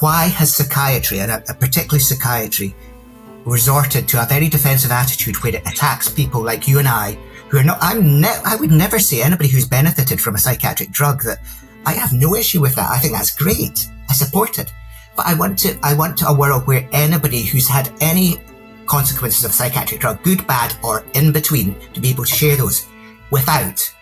why has psychiatry, and particularly psychiatry, resorted to a very defensive attitude where it attacks people like you and I, who are not, I would never say anybody who's benefited from a psychiatric drug that I have no issue with that. I think that's great. I support it. But I want a world where anybody who's had any consequences of a psychiatric drug, good, bad, or in between, to be able to share those without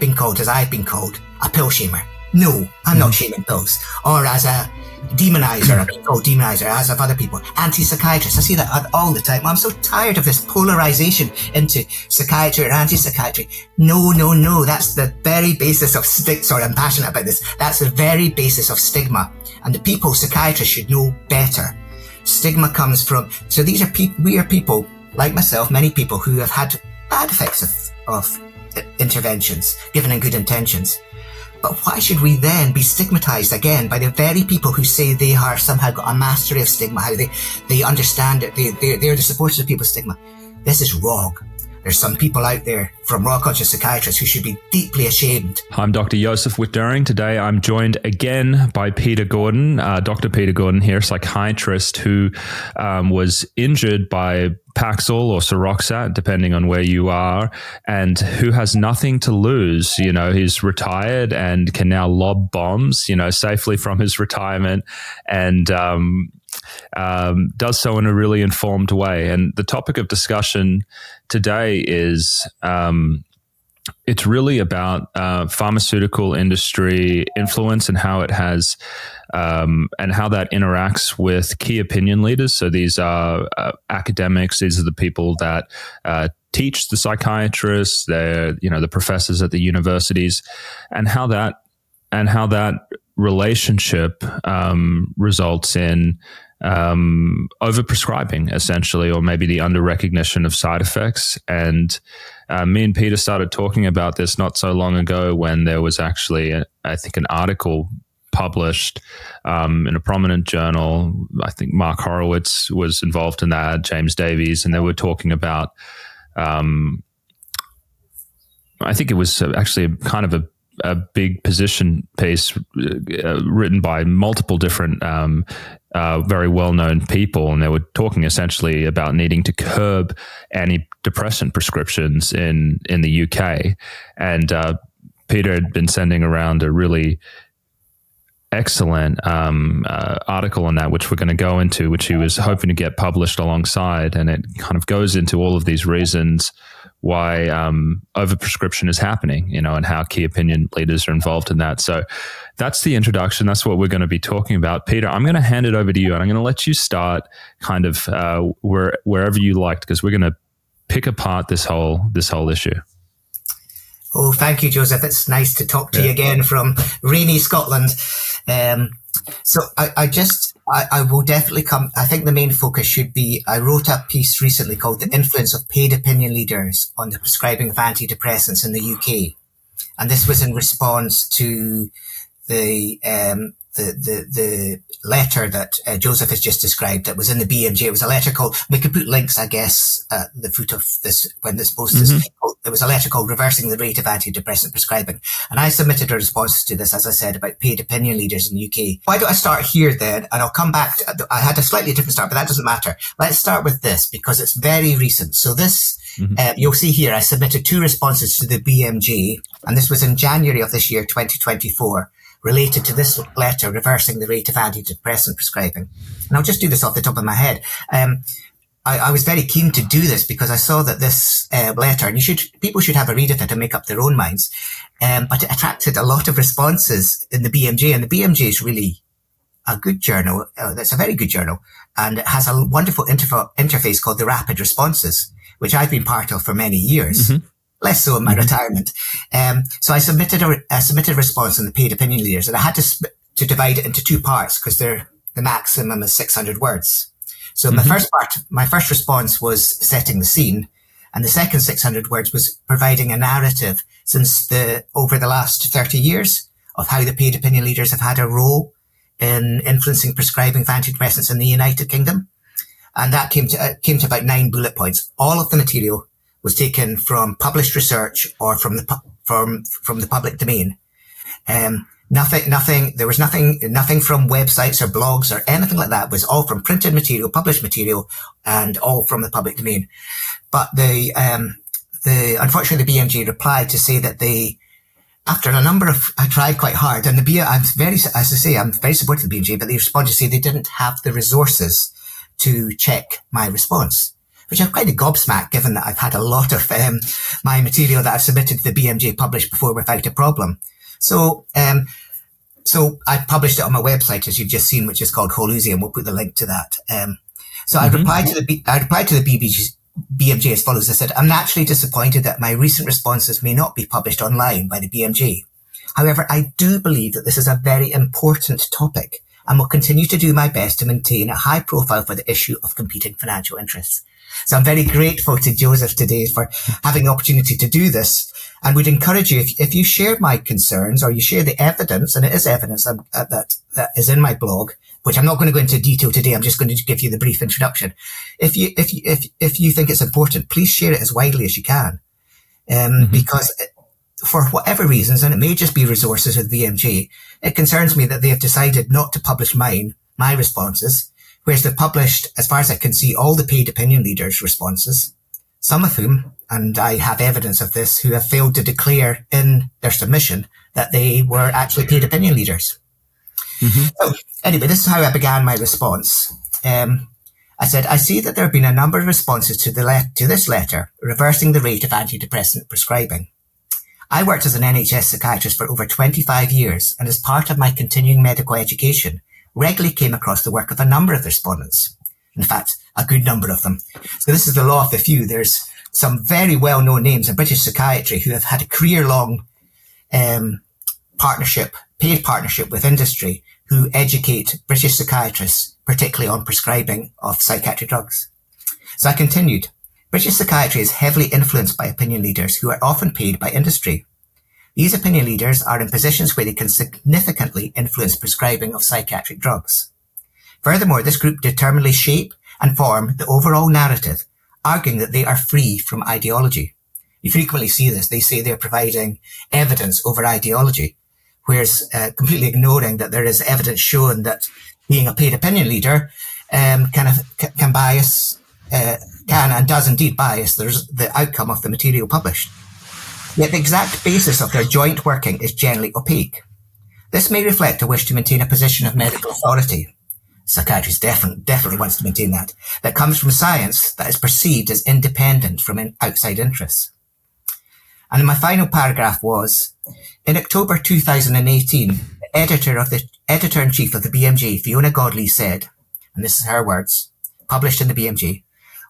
being called, as I've been called, a pill shamer. No, I'm not shaming pills. Or as a demonizer, I've been called demonizer, as of other people. Anti-psychiatrists, I see that all the time. I'm so tired of this polarization into psychiatry or anti-psychiatry. No, that's the very basis of sorry, I'm passionate about this. That's the very basis of stigma. And the people, psychiatrists, should know better. Stigma comes from, so these are we are people, like myself, many people who have had bad effects of interventions, given in good intentions. But why should we then be stigmatized again by the very people who say they are somehow got a mastery of stigma, how they understand it, they're the supporters of people's stigma? This is wrong. There's some people out there from raw conscious psychiatrists who should be deeply ashamed. I'm Dr. Josef Witt-Doerring. Today I'm joined again by Peter Gordon, Dr. Peter Gordon here, psychiatrist who was injured by Paxil or Seroxat, depending on where you are, and who has nothing to lose. You know, he's retired and can now lob bombs, safely from his retirement, and does so in a really informed way. And the topic of discussion today is it's really about pharmaceutical industry influence and how it has and how that interacts with key opinion leaders. So these are academics. These are the people that teach the psychiatrists. They're the professors at the universities, and how that relationship results in overprescribing, essentially, or maybe the under recognition of side effects. And me and Peter started talking about this not so long ago when there was actually, I think, an article published in a prominent journal. I think Mark Horowitz was involved in that, James Davies, and they were talking about, I think it was actually kind of a big position piece written by multiple different very well-known people, and they were talking essentially about needing to curb antidepressant prescriptions in the UK. And Peter had been sending around a really excellent article on that, which we're going to go into, which he was hoping to get published alongside, and it kind of goes into all of these reasons why overprescription is happening, and how key opinion leaders are involved in that. So that's the introduction. That's what we're going to be talking about. Peter, I'm going to hand it over to you, and I'm going to let you start kind of wherever you liked, because we're going to pick apart this whole issue. Oh, thank you, Joseph. It's nice to talk to you again from rainy Scotland. So I will definitely come. I think the main focus should be, I wrote a piece recently called The Influence of Paid Opinion Leaders on the Prescribing of Antidepressants in the UK. And this was in response to the letter that Joseph has just described that was in the BMJ. It was a letter called, we could put links, I guess, at the foot of this, when this post is, it was a letter called Reversing the Rate of Antidepressant Prescribing. And I submitted a response to this, as I said, about paid opinion leaders in the UK. Why don't I start here then? And I'll come back to, I had a slightly different start, but that doesn't matter. Let's start with this because it's very recent. So this, you'll see here, I submitted 2 responses to the BMJ, and this was in January of this year, 2024. Related to this letter, Reversing the Rate of Antidepressant Prescribing. And I'll just do this off the top of my head. I was very keen to do this because I saw that this letter, and people should have a read of it and make up their own minds, but it attracted a lot of responses in the BMJ, and the BMJ is really a good journal. That's a very good journal, and it has a wonderful interface called the Rapid Responses, which I've been part of for many years. Less so in my retirement. So I submitted a response on the paid opinion leaders, and I had to divide it into 2 parts because the maximum is 600 words. So my first response was setting the scene, and the second 600 words was providing a narrative over the last 30 years of how the paid opinion leaders have had a role in influencing prescribing of antidepressants in the United Kingdom. And that came to about 9 bullet points. All of the material was taken from published research or from the public domain. Nothing. There was nothing from websites or blogs or anything like that. It was all from printed material, published material, and all from the public domain. But unfortunately, the BMJ replied to say that after I tried quite hard, and I'm very supportive of the BMJ, but they responded to say they didn't have the resources to check my response, which I'm kind of gobsmacked given that I've had a lot of my material that I've submitted to the BMJ published before without a problem. So I published it on my website, as you've just seen, which is called Holusi, and we'll put the link to that. I replied to the BMJ as follows. I said, I'm naturally disappointed that my recent responses may not be published online by the BMJ. However, I do believe that this is a very important topic and will continue to do my best to maintain a high profile for the issue of competing financial interests. So I'm very grateful to Josef today for having the opportunity to do this, and would encourage you, if you share my concerns or you share the evidence, and it is evidence that is in my blog, which I'm not going to go into detail today. I'm just going to give you the brief introduction. If you think it's important, please share it as widely as you can, because for whatever reasons, and it may just be resources of the BMJ, it concerns me that they have decided not to publish my responses, whereas they've published, as far as I can see, all the paid opinion leaders' responses, some of whom, and I have evidence of this, who have failed to declare in their submission that they were actually paid opinion leaders. So anyway, this is how I began my response. I said, I see that there have been a number of responses to this letter reversing the rate of antidepressant prescribing. I worked as an NHS psychiatrist for over 25 years, and as part of my continuing medical education, regularly came across the work of a number of respondents. In fact, a good number of them. So this is the law of the few. There's some very well-known names in British psychiatry who have had a career-long paid partnership with industry, who educate British psychiatrists, particularly on prescribing of psychiatric drugs. So I continued. British psychiatry is heavily influenced by opinion leaders who are often paid by industry. These opinion leaders are in positions where they can significantly influence prescribing of psychiatric drugs. Furthermore, this group determinedly shape and form the overall narrative, arguing that they are free from ideology. You frequently see this. They say they're providing evidence over ideology, whereas completely ignoring that there is evidence showing that being a paid opinion leader can bias, can and does indeed bias the outcome of the material published. Yet the exact basis of their joint working is generally opaque. This may reflect a wish to maintain a position of medical authority. Psychiatrist definitely wants to maintain that comes from science that is perceived as independent from outside interests. And in my final paragraph was, in October 2018, the editor-in-chief of the BMJ, Fiona Godley, said, and this is her words, published in the BMJ,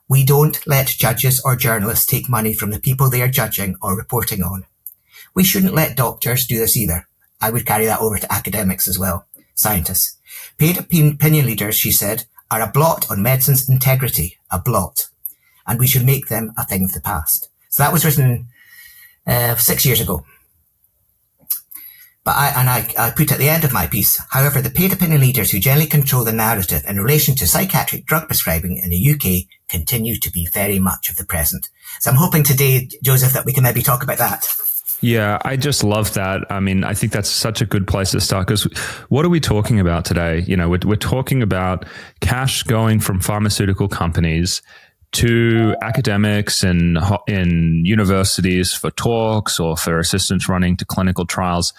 we don't let judges or journalists take money from the people they are judging or reporting on. We shouldn't let doctors do this either. I would carry that over to academics as well, scientists. Paid opinion leaders, she said, are a blot on medicine's integrity, a blot, and we should make them a thing of the past. So that was written 6 years ago. But I put at the end of my piece, however, the paid opinion leaders who generally control the narrative in relation to psychiatric drug prescribing in the UK continue to be very much of the present. So I'm hoping today, Josef, that we can maybe talk about that. Yeah, I just love that. I mean, I think that's such a good place to start, because what are we talking about today? You know, we're talking about cash going from pharmaceutical companies to academics and in universities for talks or for assistants running to clinical trials,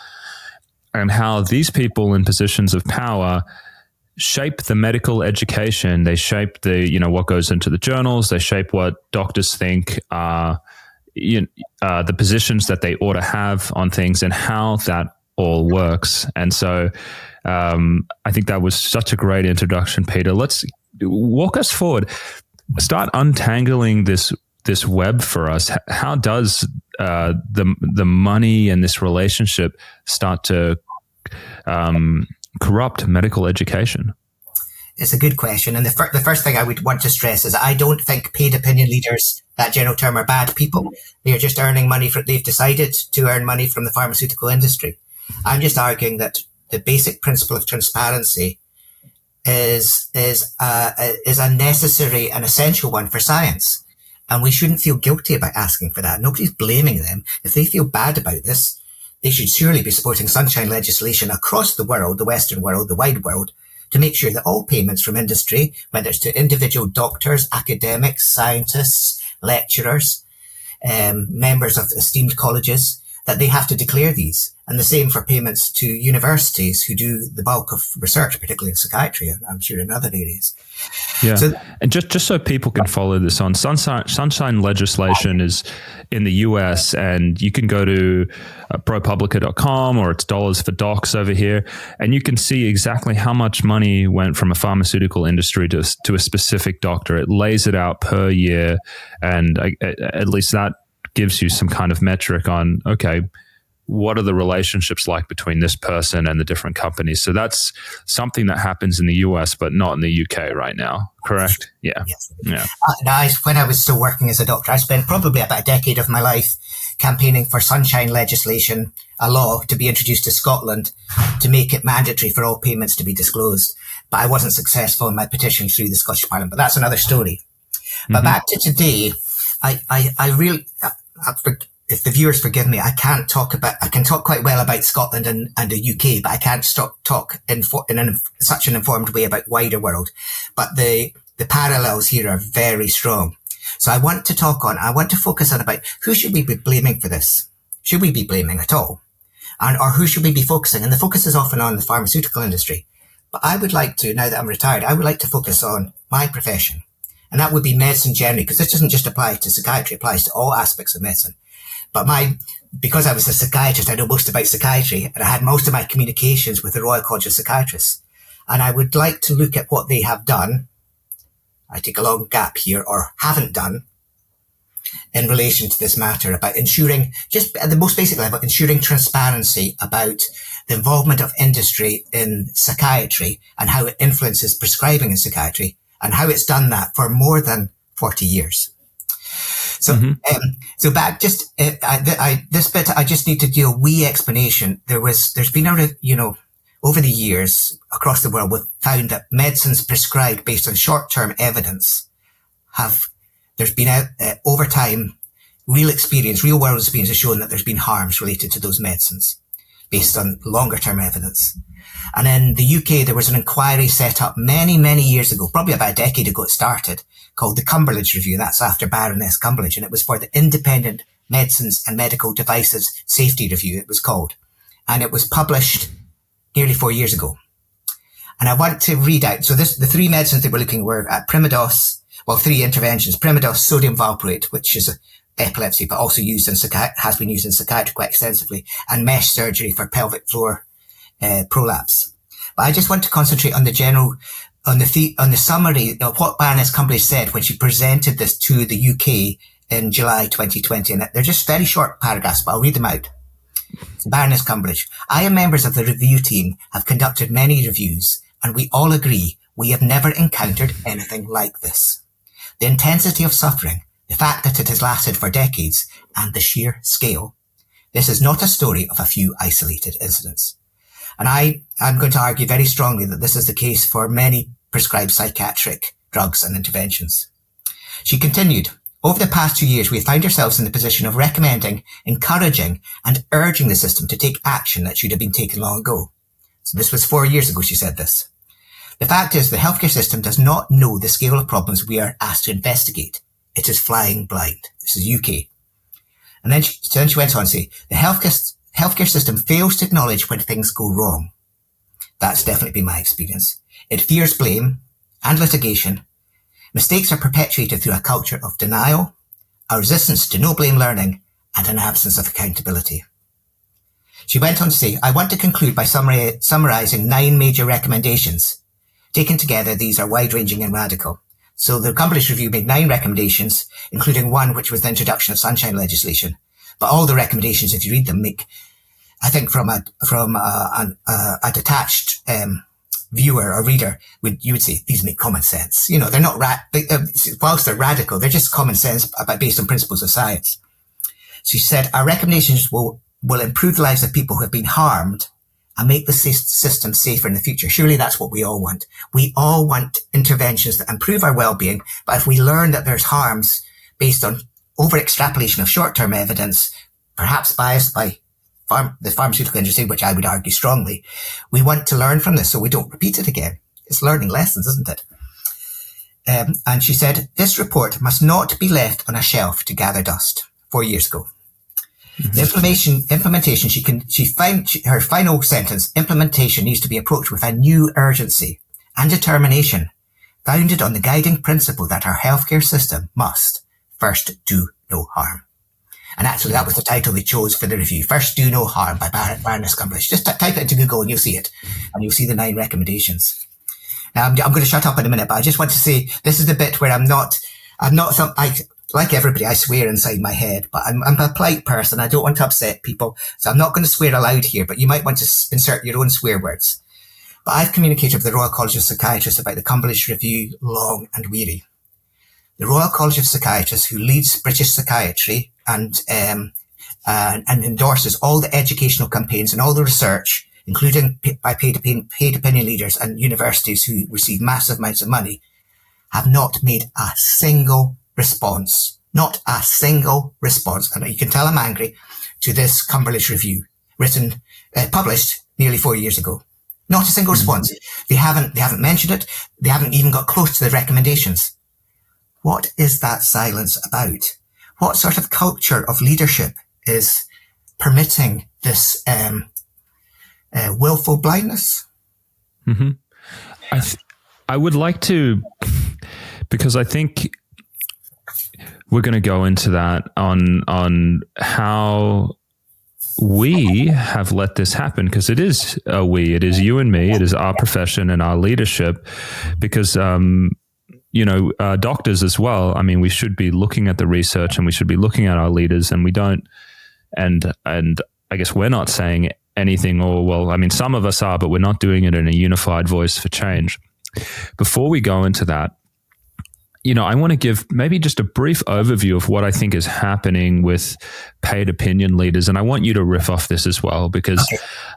and how these people in positions of power shape the medical education. They shape what goes into the journals. They shape what doctors think are the positions that they ought to have on things and how that all works. And so I think that was such a great introduction, Peter. Let's walk us forward. Start untangling this web for us. How does the money and this relationship start to corrupt medical education? It's a good question. And the first thing I would want to stress is I don't think paid opinion leaders, that general term, are bad people. They are just earning money they've decided to earn money from the pharmaceutical industry. I'm just arguing that the basic principle of transparency is a necessary and essential one for science. And we shouldn't feel guilty about asking for that. Nobody's blaming them. If they feel bad about this, they should surely be supporting sunshine legislation across the world, the Western world, the wide world, to make sure that all payments from industry, whether it's to individual doctors, academics, scientists, lecturers, members of esteemed colleges, that they have to declare these. And the same for payments to universities who do the bulk of research, particularly in psychiatry, and I'm sure in other areas. Yeah. So, and just so people can follow this on, sunshine legislation is in the US, and you can go to ProPublica.com, or it's Dollars for Docs over here, and you can see exactly how much money went from a pharmaceutical industry to a specific doctor. It lays it out per year, and at least that gives you some kind of metric on, okay, what are the relationships like between this person and the different companies? So that's something that happens in the US, but not in the UK right now, correct? Yeah. Yes. Yeah. When I was still working as a doctor, I spent probably about a decade of my life campaigning for sunshine legislation, a law to be introduced to Scotland to make it mandatory for all payments to be disclosed. But I wasn't successful in my petition through the Scottish Parliament, but that's another story. But back to today, I really, if the viewers forgive me, I can talk quite well about Scotland and the UK, but I can't talk in such an informed way about wider world. But the parallels here are very strong. So I want to focus on about who should we be blaming for this? Should we be blaming at all? Or who should we be focusing? And the focus is often on the pharmaceutical industry. But I would like to, now that I'm retired, I would like to focus on my profession. And that would be medicine generally, because this doesn't just apply to psychiatry, it applies to all aspects of medicine. But because I was a psychiatrist, I know most about psychiatry, and I had most of my communications with the Royal College of Psychiatrists. And I would like to look at what they have done. I take a long gap here, or haven't done, in relation to this matter about ensuring, just at the most basic level, ensuring transparency about the involvement of industry in psychiatry and how it influences prescribing in psychiatry, and how it's done that for more than 40 years. So, so back just, this bit, I just need to do a wee explanation. There's been over the years across the world, we've found that medicines prescribed based on short-term evidence there's been over time, real world experience has shown that there's been harms related to those medicines based on longer-term evidence. And in the UK, there was an inquiry set up many, many years ago, probably about a decade ago it started, called the Cumberledge Review. That's after Baroness Cumberledge. And it was for the Independent Medicines and Medical Devices Safety Review, it was called. And it was published nearly 4 years ago. And I want to read out. So the three medicines they were looking were at three interventions: Primados, sodium valproate, which is epilepsy, but also has been used in psychiatry quite extensively, and mesh surgery for pelvic floor prolapse. But I just want to concentrate on on the summary of what Baroness Cumberledge said when she presented this to the UK in July 2020. And they're just very short paragraphs, but I'll read them out. Baroness Cumberledge: I and members of the review team have conducted many reviews, and we all agree we have never encountered anything like this. The intensity of suffering, the fact that it has lasted for decades, and the sheer scale. This is not a story of a few isolated incidents. And I'm going to argue very strongly that this is the case for many prescribed psychiatric drugs and interventions. She continued, over the past 2 years, we have found ourselves in the position of recommending, encouraging, and urging the system to take action that should have been taken long ago. So this was 4 years ago she said this. The fact is the healthcare system does not know the scale of problems we are asked to investigate. It is flying blind. This is UK. And then she went on to say, the healthcare system fails to acknowledge when things go wrong. That's definitely been my experience. It fears blame and litigation. Mistakes are perpetuated through a culture of denial, a resistance to no blame learning, and an absence of accountability. She went on to say, I want to conclude by summarizing 9 major recommendations. Taken together, these are wide-ranging and radical. So the Cumberledge Review made 9 recommendations, including one which was the introduction of sunshine legislation. But all the recommendations, if you read them, make, I think from a detached viewer or reader, you would say these make common sense. You know, they're not whilst they're radical, they're just common sense based on principles of science. She said, our recommendations will improve the lives of people who have been harmed and make the system safer in the future. Surely that's what we all want. We all want interventions that improve our well-being, but if we learn that there's harms based on over-extrapolation of short-term evidence, perhaps biased by the pharmaceutical industry, which I would argue strongly, we want to learn from this so we don't repeat it again. It's learning lessons, isn't it? And she said, this report must not be left on a shelf to gather dust. 4 years ago. The implementation, her final sentence, implementation needs to be approached with a new urgency and determination, founded on the guiding principle that our healthcare system must first do no harm. And actually, that was the title they chose for the review. First Do No Harm by Baroness Cumberland. Just type it into Google and you'll see it. And you'll see the 9 recommendations. Now, I'm going to shut up in a minute, but I just want to say this is the bit where like everybody, I swear inside my head, but I'm a polite person. I don't want to upset people. So I'm not going to swear aloud here, but you might want to insert your own swear words. But I've communicated with the Royal College of Psychiatrists about the Cumberland Review long and weary. The Royal College of Psychiatrists, who leads British psychiatry and endorses all the educational campaigns and all the research, including by paid opinion leaders and universities who receive massive amounts of money, have not made a single response. Not a single response. And you can tell I'm angry to this Cumberland Review, published nearly 4 years ago. Not a single response. They haven't mentioned it. They haven't even got close to the recommendations. What is that silence about? What sort of culture of leadership is permitting this willful blindness? Mm-hmm. I would like to, because I think we're going to go into that on how we have let this happen, because it is it is you and me, it is our profession and our leadership, because doctors as well. I mean, we should be looking at the research and we should be looking at our leaders, and we don't. And I guess we're not saying anything, or well, I mean, some of us are, but we're not doing it in a unified voice for change. Before we go into that, I want to give maybe just a brief overview of what I think is happening with paid opinion leaders. And I want you to riff off this as well, because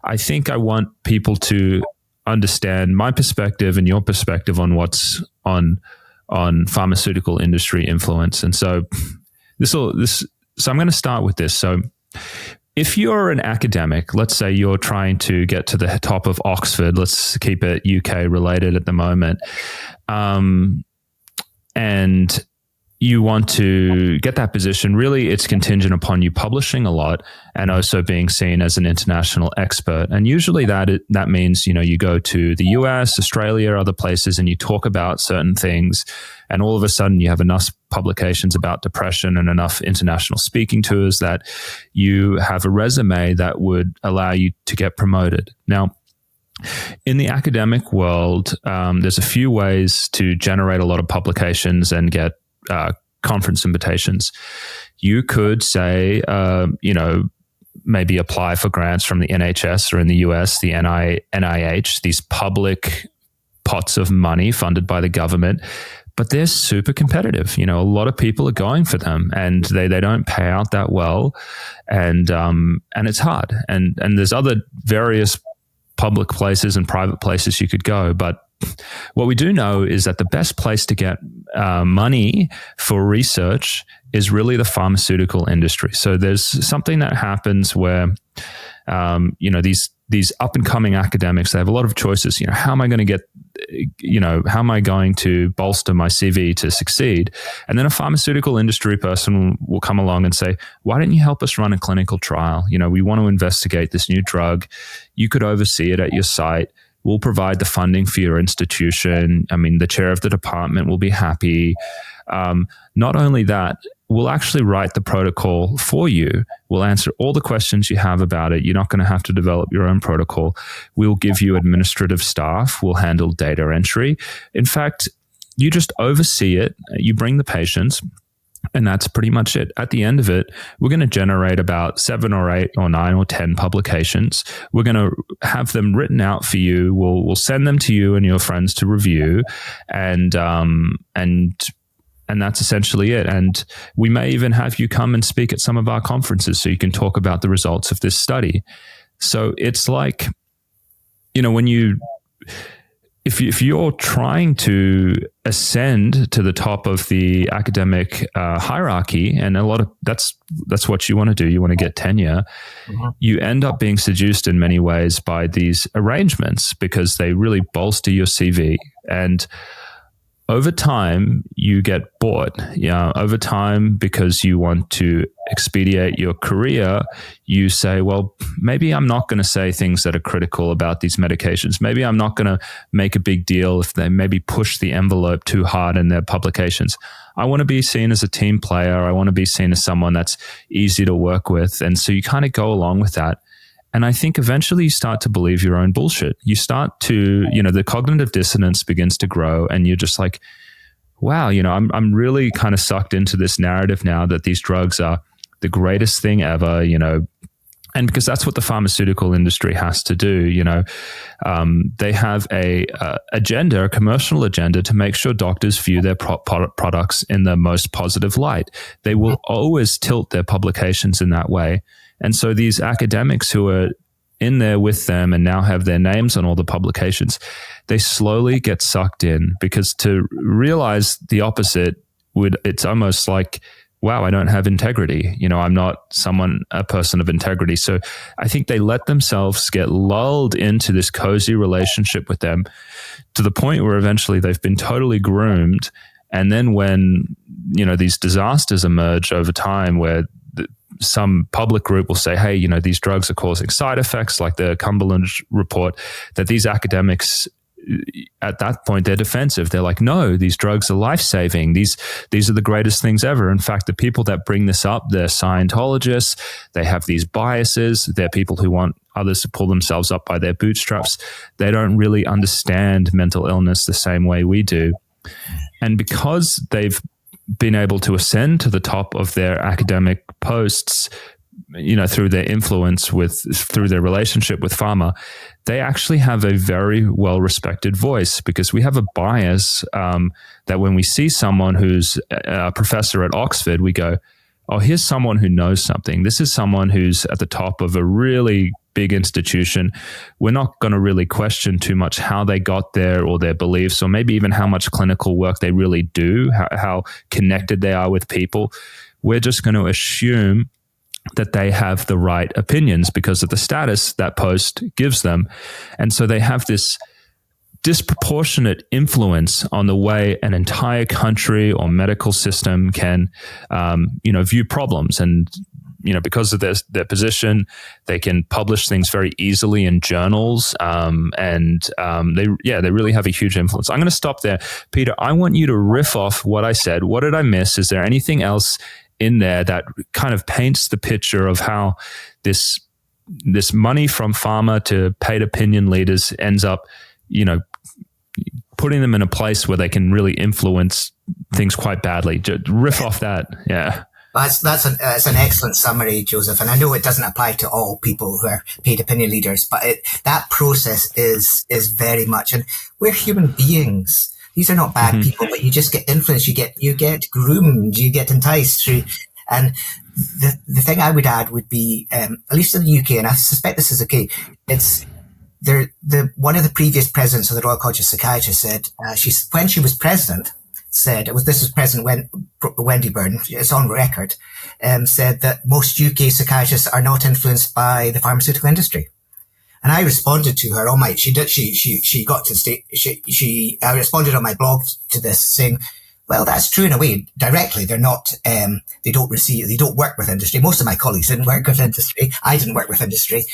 I think I want people to understand my perspective and your perspective on what's on pharmaceutical industry influence. And so so I'm going to start with this. So if you're an academic, let's say you're trying to get to the top of Oxford, let's keep it UK related at the moment, and you want to get that position, really it's contingent upon you publishing a lot and also being seen as an international expert. And usually that means, you go to the US, Australia, other places, and you talk about certain things. And all of a sudden you have enough publications about depression and enough international speaking tours that you have a resume that would allow you to get promoted. Now, in the academic world, there's a few ways to generate a lot of publications and get conference invitations. You could say, maybe apply for grants from the NHS, or in the US, the NIH, these public pots of money funded by the government. But they're super competitive. A lot of people are going for them, and they don't pay out that well, and it's hard. And there's other various public places and private places you could go. But what we do know is that the best place to get money for research is really the pharmaceutical industry. So there's something that happens where, these up and coming academics, they have a lot of choices. How am I going to bolster my CV to succeed? And then a pharmaceutical industry person will come along and say, why don't you help us run a clinical trial? We want to investigate this new drug. You could oversee it at your site. We'll provide the funding for your institution. I mean, the chair of the department will be happy. Not only that, we'll actually write the protocol for you. We'll answer all the questions you have about it. You're not going to have to develop your own protocol. We'll give you administrative staff. We'll handle data entry. In fact, you just oversee it. You bring the patients, and that's pretty much it. At the end of it, we're going to generate about 7 or 8 or 9 or 10 publications. We're going to have them written out for you. We'll send them to you and your friends to review, and that's essentially it. And we may even have you come and speak at some of our conferences so you can talk about the results of this study. So it's like, if you're trying to ascend to the top of the academic hierarchy, and that's what you want to do, you want to get tenure, you end up being seduced in many ways by these arrangements because they really bolster your CV. And over time, you get bored. Over time, because you want to expedite your career, you say, well, maybe I'm not going to say things that are critical about these medications. Maybe I'm not going to make a big deal if they maybe push the envelope too hard in their publications. I want to be seen as a team player. I want to be seen as someone that's easy to work with. And so you kind of go along with that. And I think eventually you start to believe your own bullshit. You start to, the cognitive dissonance begins to grow, and you're just like, wow, I'm really kind of sucked into this narrative now that these drugs are the greatest thing ever, and because that's what the pharmaceutical industry has to do, they have a commercial agenda to make sure doctors view their products in the most positive light. They will always tilt their publications in that way. And so these academics who are in there with them and now have their names on all the publications, they slowly get sucked in, because to realize the opposite it's almost like, wow, I don't have integrity. I'm not a person of integrity. So I think they let themselves get lulled into this cozy relationship with them to the point where eventually they've been totally groomed. And then when, these disasters emerge over time where some public group will say, hey, these drugs are causing side effects, like the Cumberland report, that these academics, at that point, they're defensive. They're like, no, these drugs are life-saving. These are the greatest things ever. In fact, the people that bring this up, they're Scientologists. They have these biases. They're people who want others to pull themselves up by their bootstraps. They don't really understand mental illness the same way we do. And because they've been able to ascend to the top of their academic posts, through their influence through their relationship with pharma, they actually have a very well-respected voice, because we have a bias that when we see someone who's a professor at Oxford, we go, oh, here's someone who knows something. This is someone who's at the top of a really big institution. We're not going to really question too much how they got there or their beliefs, or maybe even how much clinical work they really do, how connected they are with people. We're just going to assume that they have the right opinions because of the status that post gives them. And so they have this disproportionate influence on the way an entire country or medical system can, view problems. And, because of their position, they can publish things very easily in journals. They really have a huge influence. I'm going to stop there. Peter, I want you to riff off what I said. What did I miss? Is there anything else in there that kind of paints the picture of how this money from pharma to paid opinion leaders ends up, putting them in a place where they can really influence things quite badly? Just riff off that. Yeah. That's an excellent summary, Joseph. And I know it doesn't apply to all people who are paid opinion leaders, but that process is very much, and we're human beings. These are not bad people, but you just get influenced, you get groomed, you get enticed through. And the thing I would add would be, at least in the UK, and I suspect this is okay, it's one of the previous presidents of the Royal College of Psychiatrists said, when she was president, this was President Wendy Byrne, it's on record, said that most UK psychiatrists are not influenced by the pharmaceutical industry. And I responded to her on my, I responded on my blog to this saying, well, that's true in a way. Directly, they're not, they don't work with industry. Most of my colleagues didn't work with industry. I didn't work with industry.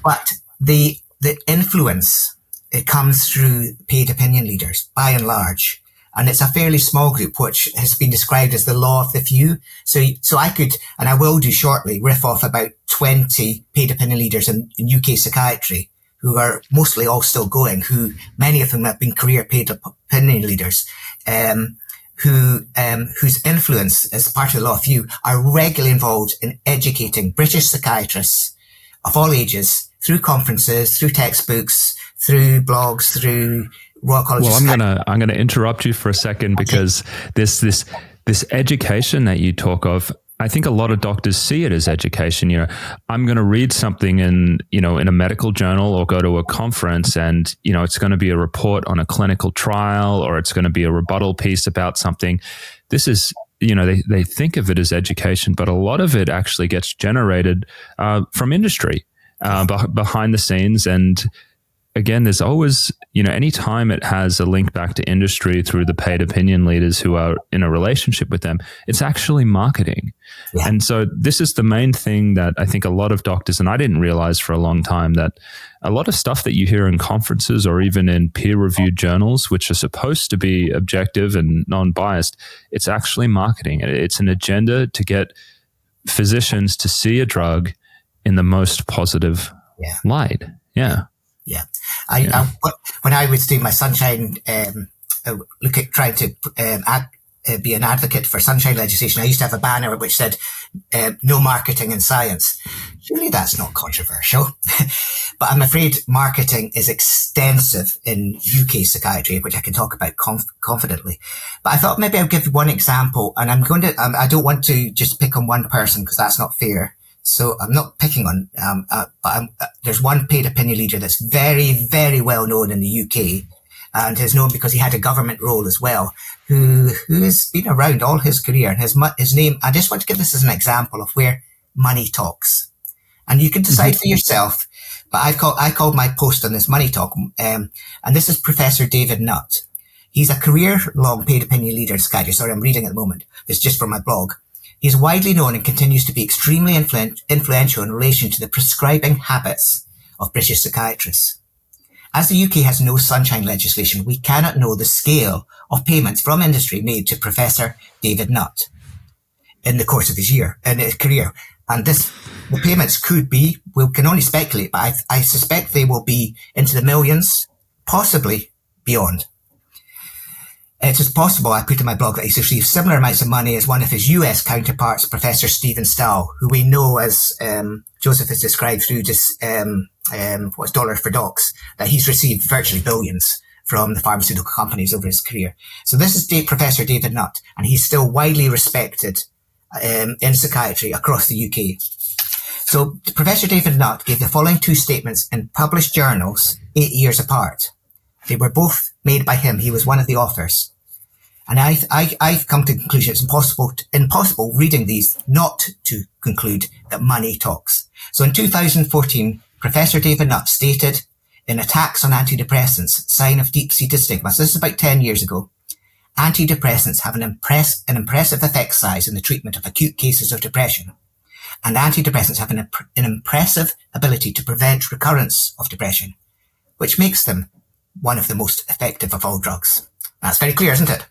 But the influence, it comes through paid opinion leaders, by and large. And it's a fairly small group, which has been described as the law of the few. So I could, and I will do shortly, riff off about 20 paid opinion leaders in UK psychiatry who are mostly all still going, who many of them have been career paid opinion leaders, whose influence as part of the law of few are regularly involved in educating British psychiatrists of all ages through conferences, through textbooks, through blogs, through Royal College. Well, I'm gonna interrupt you for a second, because this education that you talk of, I think a lot of doctors see it as education. I'm going to read something in a medical journal or go to a conference, and, it's going to be a report on a clinical trial, or it's going to be a rebuttal piece about something. This is, they think of it as education, but a lot of it actually gets generated from industry behind the scenes. And again, there's always, any time it has a link back to industry through the paid opinion leaders who are in a relationship with them, it's actually marketing. Yeah. And so this is the main thing that I think a lot of doctors, and I didn't realize for a long time, that a lot of stuff that you hear in conferences or even in peer-reviewed journals, which are supposed to be objective and non-biased, it's actually marketing. It's an agenda to get physicians to see a drug in the most positive light. Yeah. Yeah. When I was doing my sunshine, look at trying to be an advocate for sunshine legislation, I used to have a banner which said, no marketing in science. Surely that's not controversial. But I'm afraid marketing is extensive in UK psychiatry, which I can talk about confidently. But I thought maybe I'll give you one example, and I don't want to just pick on one person because that's not fair. So I'm not picking on, but there's one paid opinion leader that's very, very well known in the UK, and is known because he had a government role as well, who has been around all his career. And his name, I just want to give this as an example of where money talks. And you can decide for yourself, but I called my post on this money talk, and this is Professor David Nutt. He's a career-long paid opinion leader in psychiatry. Sorry, I'm reading at the moment. It's just from my blog. He is widely known and continues to be extremely influential in relation to the prescribing habits of British psychiatrists. As the UK has no sunshine legislation, we cannot know the scale of payments from industry made to Professor David Nutt in the course of his career. And the payments we can only speculate, but I suspect they will be into the millions, possibly beyond. It is possible, I put in my blog, that he's received similar amounts of money as one of his US counterparts, Professor Stephen Stahl, who we know, as Josef has described through this, what's Dollar for Docs, that he's received virtually billions from the pharmaceutical companies over his career. So this is Professor David Nutt, and he's still widely respected in psychiatry across the UK. So Professor David Nutt gave the following two statements in published journals 8 years apart. They were both made by him. He was one of the authors. And I've come to the conclusion it's impossible reading these not to conclude that money talks. So in 2014, Professor David Nutt stated in Attacks on Antidepressants, Sign of Deep-Seated Stigma, so this is about 10 years ago, antidepressants have an impressive effect size in the treatment of acute cases of depression. And antidepressants have an impressive ability to prevent recurrence of depression, which makes them one of the most effective of all drugs. That's very clear, isn't it?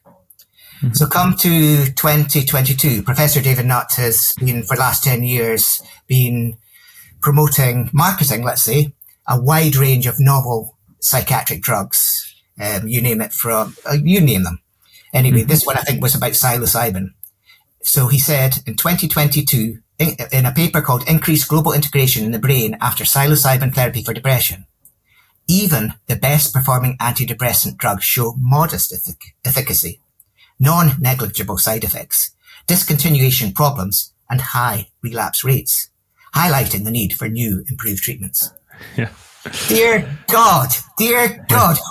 Mm-hmm. So come to 2022, Professor David Nutt has been, for the last 10 years, been marketing, let's say, a wide range of novel psychiatric drugs. You name them. Anyway, this one I think was about psilocybin. So he said in 2022, in a paper called Increased Global Integration in the Brain After Psilocybin Therapy for Depression, even the best performing antidepressant drugs show modest efficacy, non-negligible side effects, discontinuation problems, and high relapse rates, highlighting the need for new improved treatments. Yeah. Dear God,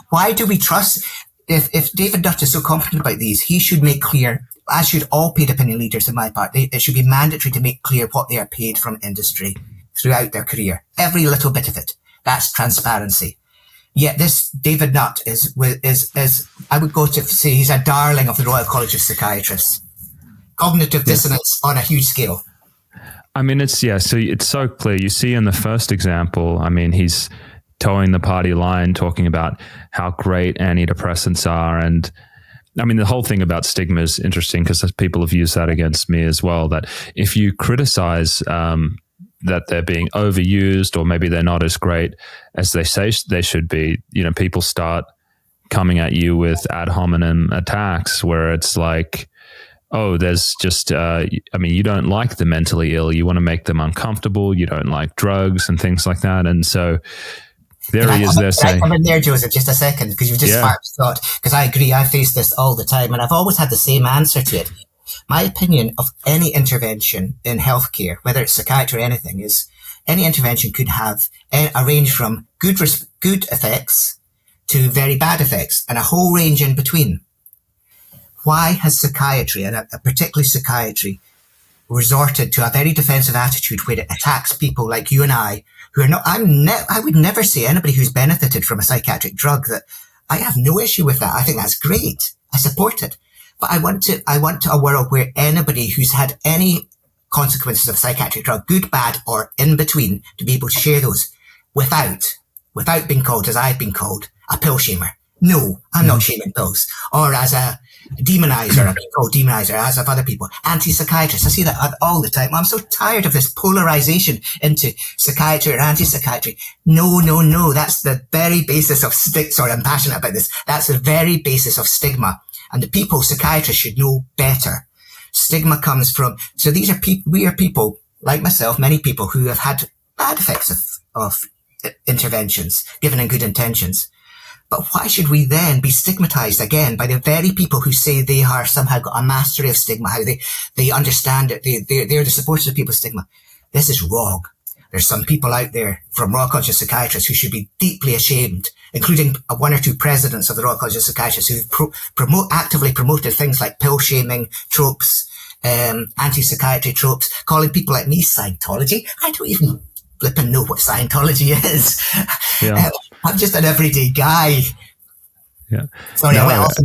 why do we trust? If David Nutt is so confident about these, he should make clear, as should all paid opinion leaders in my part, it should be mandatory to make clear what they are paid from industry throughout their career. Every little bit of it. That's transparency. Yet this David Nutt is I would go to say he's a darling of the Royal College of Psychiatrists. Cognitive dissonance on a huge scale. I mean, so it's so clear. You see in the first example, I mean, he's towing the party line, talking about how great antidepressants are. And I mean, the whole thing about stigma is interesting because people have used that against me as well, that if you criticize that they're being overused or maybe they're not as great as they say they should be, people start coming at you with ad hominem attacks where it's like, oh, there's just, you don't like the mentally ill. You want to make them uncomfortable. You don't like drugs and things like that. And so there he is there saying... Come in there, Joseph, just a second, because you've just sparked thought. Because I agree, I face this all the time, and I've always had the same answer to it. My opinion of any intervention in healthcare, whether it's psychiatry or anything, is any intervention could have a range from good effects to very bad effects and a whole range in between. Why has psychiatry, and particularly psychiatry, resorted to a very defensive attitude where it attacks people like you and I, who are not, I would never say anybody who's benefited from a psychiatric drug that I have no issue with that. I think that's great. I support it. But I want a world where anybody who's had any consequences of a psychiatric drug, good, bad, or in between, to be able to share those without being called, as I've been called, a pill shamer. No, I'm not shaming pills. Or as a demonizer, I've been called demonizer, as of other people. Anti-psychiatrists, I see that all the time. I'm so tired of this polarization into psychiatry or anti-psychiatry. No. That's the very basis of sorry, I'm passionate about this. That's the very basis of stigma. And the people, psychiatrists, should know better. Stigma comes from, so these are people, we are people, like myself, many people who have had bad effects of interventions, given in good intentions. But why should we then be stigmatized again by the very people who say they are somehow got a mastery of stigma, how they understand it, they're the supporters of people's stigma? This is wrong. There's some people out there from Royal College of Psychiatrists who should be deeply ashamed, including one or two presidents of the Royal College of Psychiatrists who actively promoted things like pill shaming tropes, anti-psychiatry tropes, calling people like me Scientology. I don't even flipping know what Scientology is. Yeah. I'm just an everyday guy. Yeah. Sorry, I went off.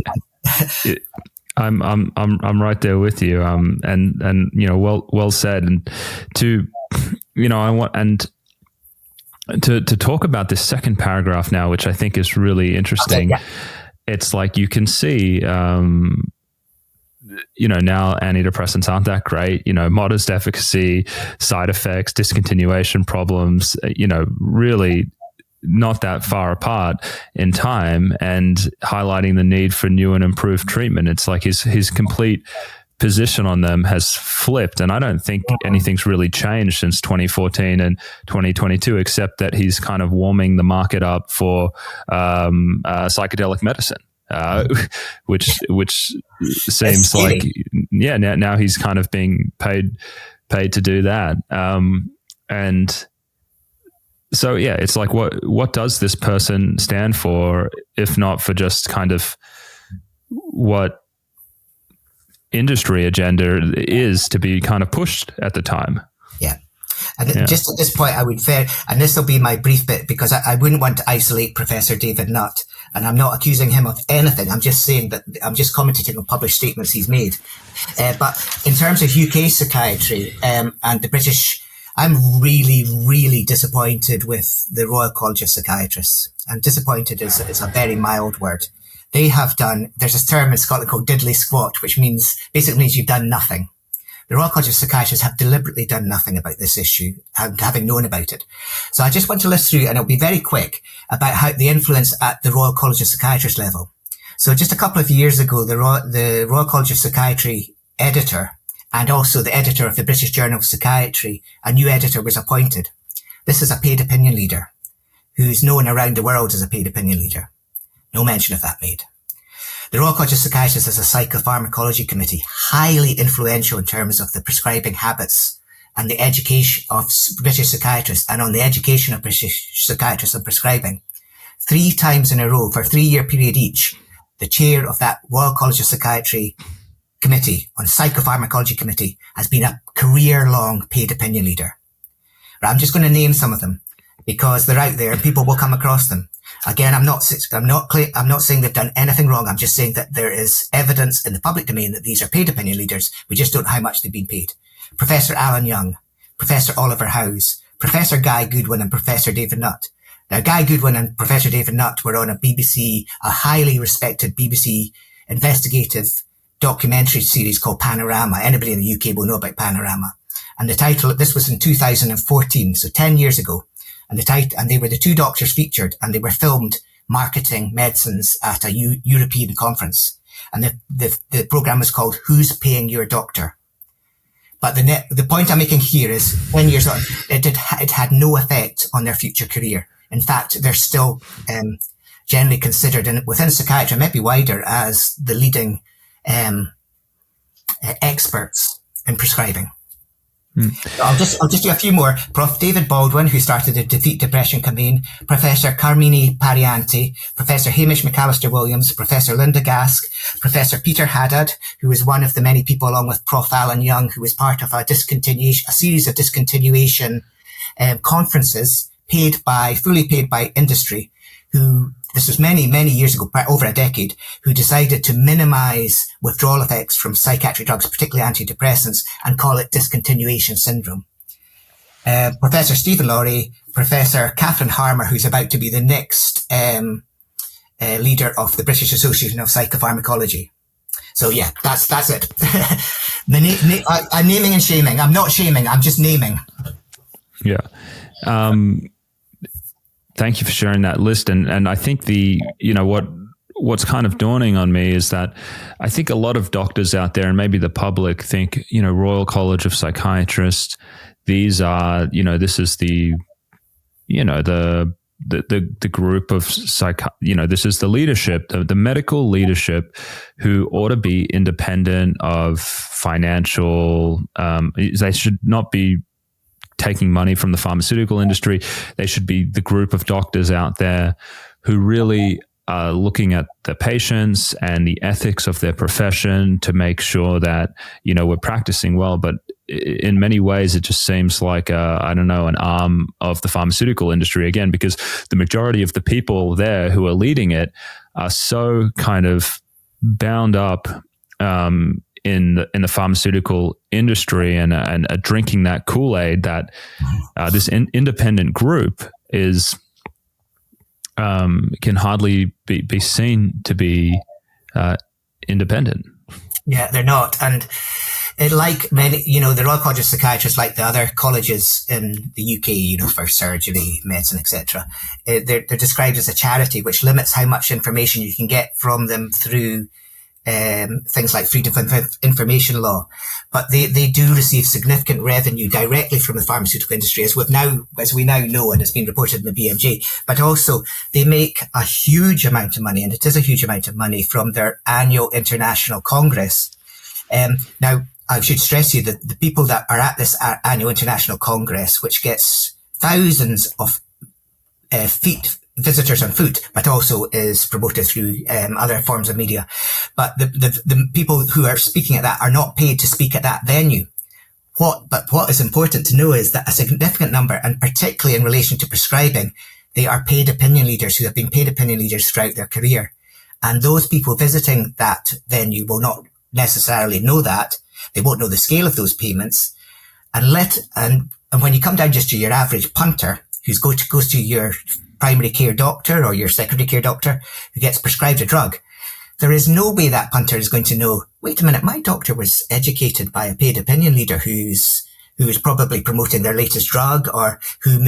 I'm right there with you. And you know, well said. And to, you know, I want to talk about this second paragraph now, which I think is really interesting. Okay, yeah. It's like you can see, you know, now antidepressants aren't that great, you know, modest efficacy, side effects, discontinuation problems, you know, really not that far apart in time, and highlighting the need for new and improved treatment. It's like his complete position on them has flipped. And I don't think anything's really changed since 2014 and 2022, except that he's kind of warming the market up for psychedelic medicine. Which seems like, yeah, now he's kind of being paid to do that. And so, yeah, it's like, what does this person stand for, if not for just kind of what industry agenda is to be kind of pushed at the time? Yeah. And just at this point, I would and this will be my brief bit, because I wouldn't want to isolate Professor David Nutt, and I'm not accusing him of anything. I'm just saying that I'm just commenting on published statements he's made. But in terms of UK psychiatry and the British, I'm really, really disappointed with the Royal College of Psychiatrists. And disappointed is a very mild word. They have done, there's a term in Scotland called diddly squat, which basically means you've done nothing. The Royal College of Psychiatrists have deliberately done nothing about this issue, and having known about it. So I just want to list through, and it'll be very quick, about how the influence at the Royal College of Psychiatrists level. So just a couple of years ago, the Royal College of Psychiatry editor, and also the editor of the British Journal of Psychiatry, a new editor was appointed. This is a paid opinion leader, who's known around the world as a paid opinion leader. No mention of that made. The Royal College of Psychiatrists has a psychopharmacology committee, highly influential in terms of the prescribing habits and the education of British psychiatrists, and on the education of British psychiatrists on prescribing. 3 times in a row, for a 3-year period each, the chair of that Royal College of Psychiatry committee, on psychopharmacology committee, has been a career-long paid opinion leader. Right, I'm just going to name some of them, because they're out there and people will come across them. Again, I'm not saying they've done anything wrong. I'm just saying that there is evidence in the public domain that these are paid opinion leaders. We just don't know how much they've been paid. Professor Alan Young, Professor Oliver Howes, Professor Guy Goodwin, and Professor David Nutt. Now, Guy Goodwin and Professor David Nutt were on a highly respected BBC investigative documentary series called Panorama. Anybody in the UK will know about Panorama. And the title, this was in 2014, so 10 years ago. And they were the 2 doctors featured, and they were filmed marketing medicines at a European conference. And the program was called Who's Paying Your Doctor? But the point I'm making here is 10 years on, it had no effect on their future career. In fact, they're still generally considered within psychiatry, maybe wider, as the leading experts in prescribing. So I'll just do a few more. Prof. David Baldwin, who started the Defeat Depression campaign, Professor Carmine Parianti, Professor Hamish McAllister Williams, Professor Linda Gask, Professor Peter Haddad, who was one of the many people, along with Prof. Alan Young, who was part of a series of discontinuation conferences fully paid by industry, who, this was many, many years ago, over a decade, who decided to minimize withdrawal effects from psychiatric drugs, particularly antidepressants, and call it discontinuation syndrome. Professor Stephen Laurie, Professor Catherine Harmer, who's about to be the next leader of the British Association of Psychopharmacology. So yeah, that's it. I'm naming and shaming. I'm not shaming, I'm just naming. Yeah. Thank you for sharing that list. And I think what's kind of dawning on me is that I think a lot of doctors out there and maybe the public think, Royal College of Psychiatrists, these are, this is the group of this is the leadership, the medical leadership who ought to be independent of financial, they should not be taking money from the pharmaceutical industry. They should be the group of doctors out there who really are looking at the patients and the ethics of their profession to make sure that, we're practicing well. But in many ways, it just seems like, an arm of the pharmaceutical industry again, because the majority of the people there who are leading it are so kind of bound up, in the pharmaceutical industry and drinking that Kool-Aid that this independent group is can hardly be seen to be independent. Yeah, they're not. And like many, the Royal College of Psychiatrists, like the other colleges in the UK, for surgery, medicine, etc., they're described as a charity, which limits how much information you can get from them through things like freedom of information law, but they do receive significant revenue directly from the pharmaceutical industry, as we now know, and it's been reported in the BMJ. But also they make a huge amount of money, and it is a huge amount of money, from their annual international congress. Now, I should stress you that the people that are at this annual international congress, which gets thousands of visitors on foot, but also is promoted through other forms of media. But the people who are speaking at that are not paid to speak at that venue. But what is important to know is that a significant number, and particularly in relation to prescribing, they are paid opinion leaders who have been paid opinion leaders throughout their career. And those people visiting that venue will not necessarily know that. They won't know the scale of those payments. And when you come down just to your average punter who goes to your primary care doctor or your secondary care doctor who gets prescribed a drug, there is no way that punter is going to know, wait a minute, my doctor was educated by a paid opinion leader who is probably promoting their latest drug, or who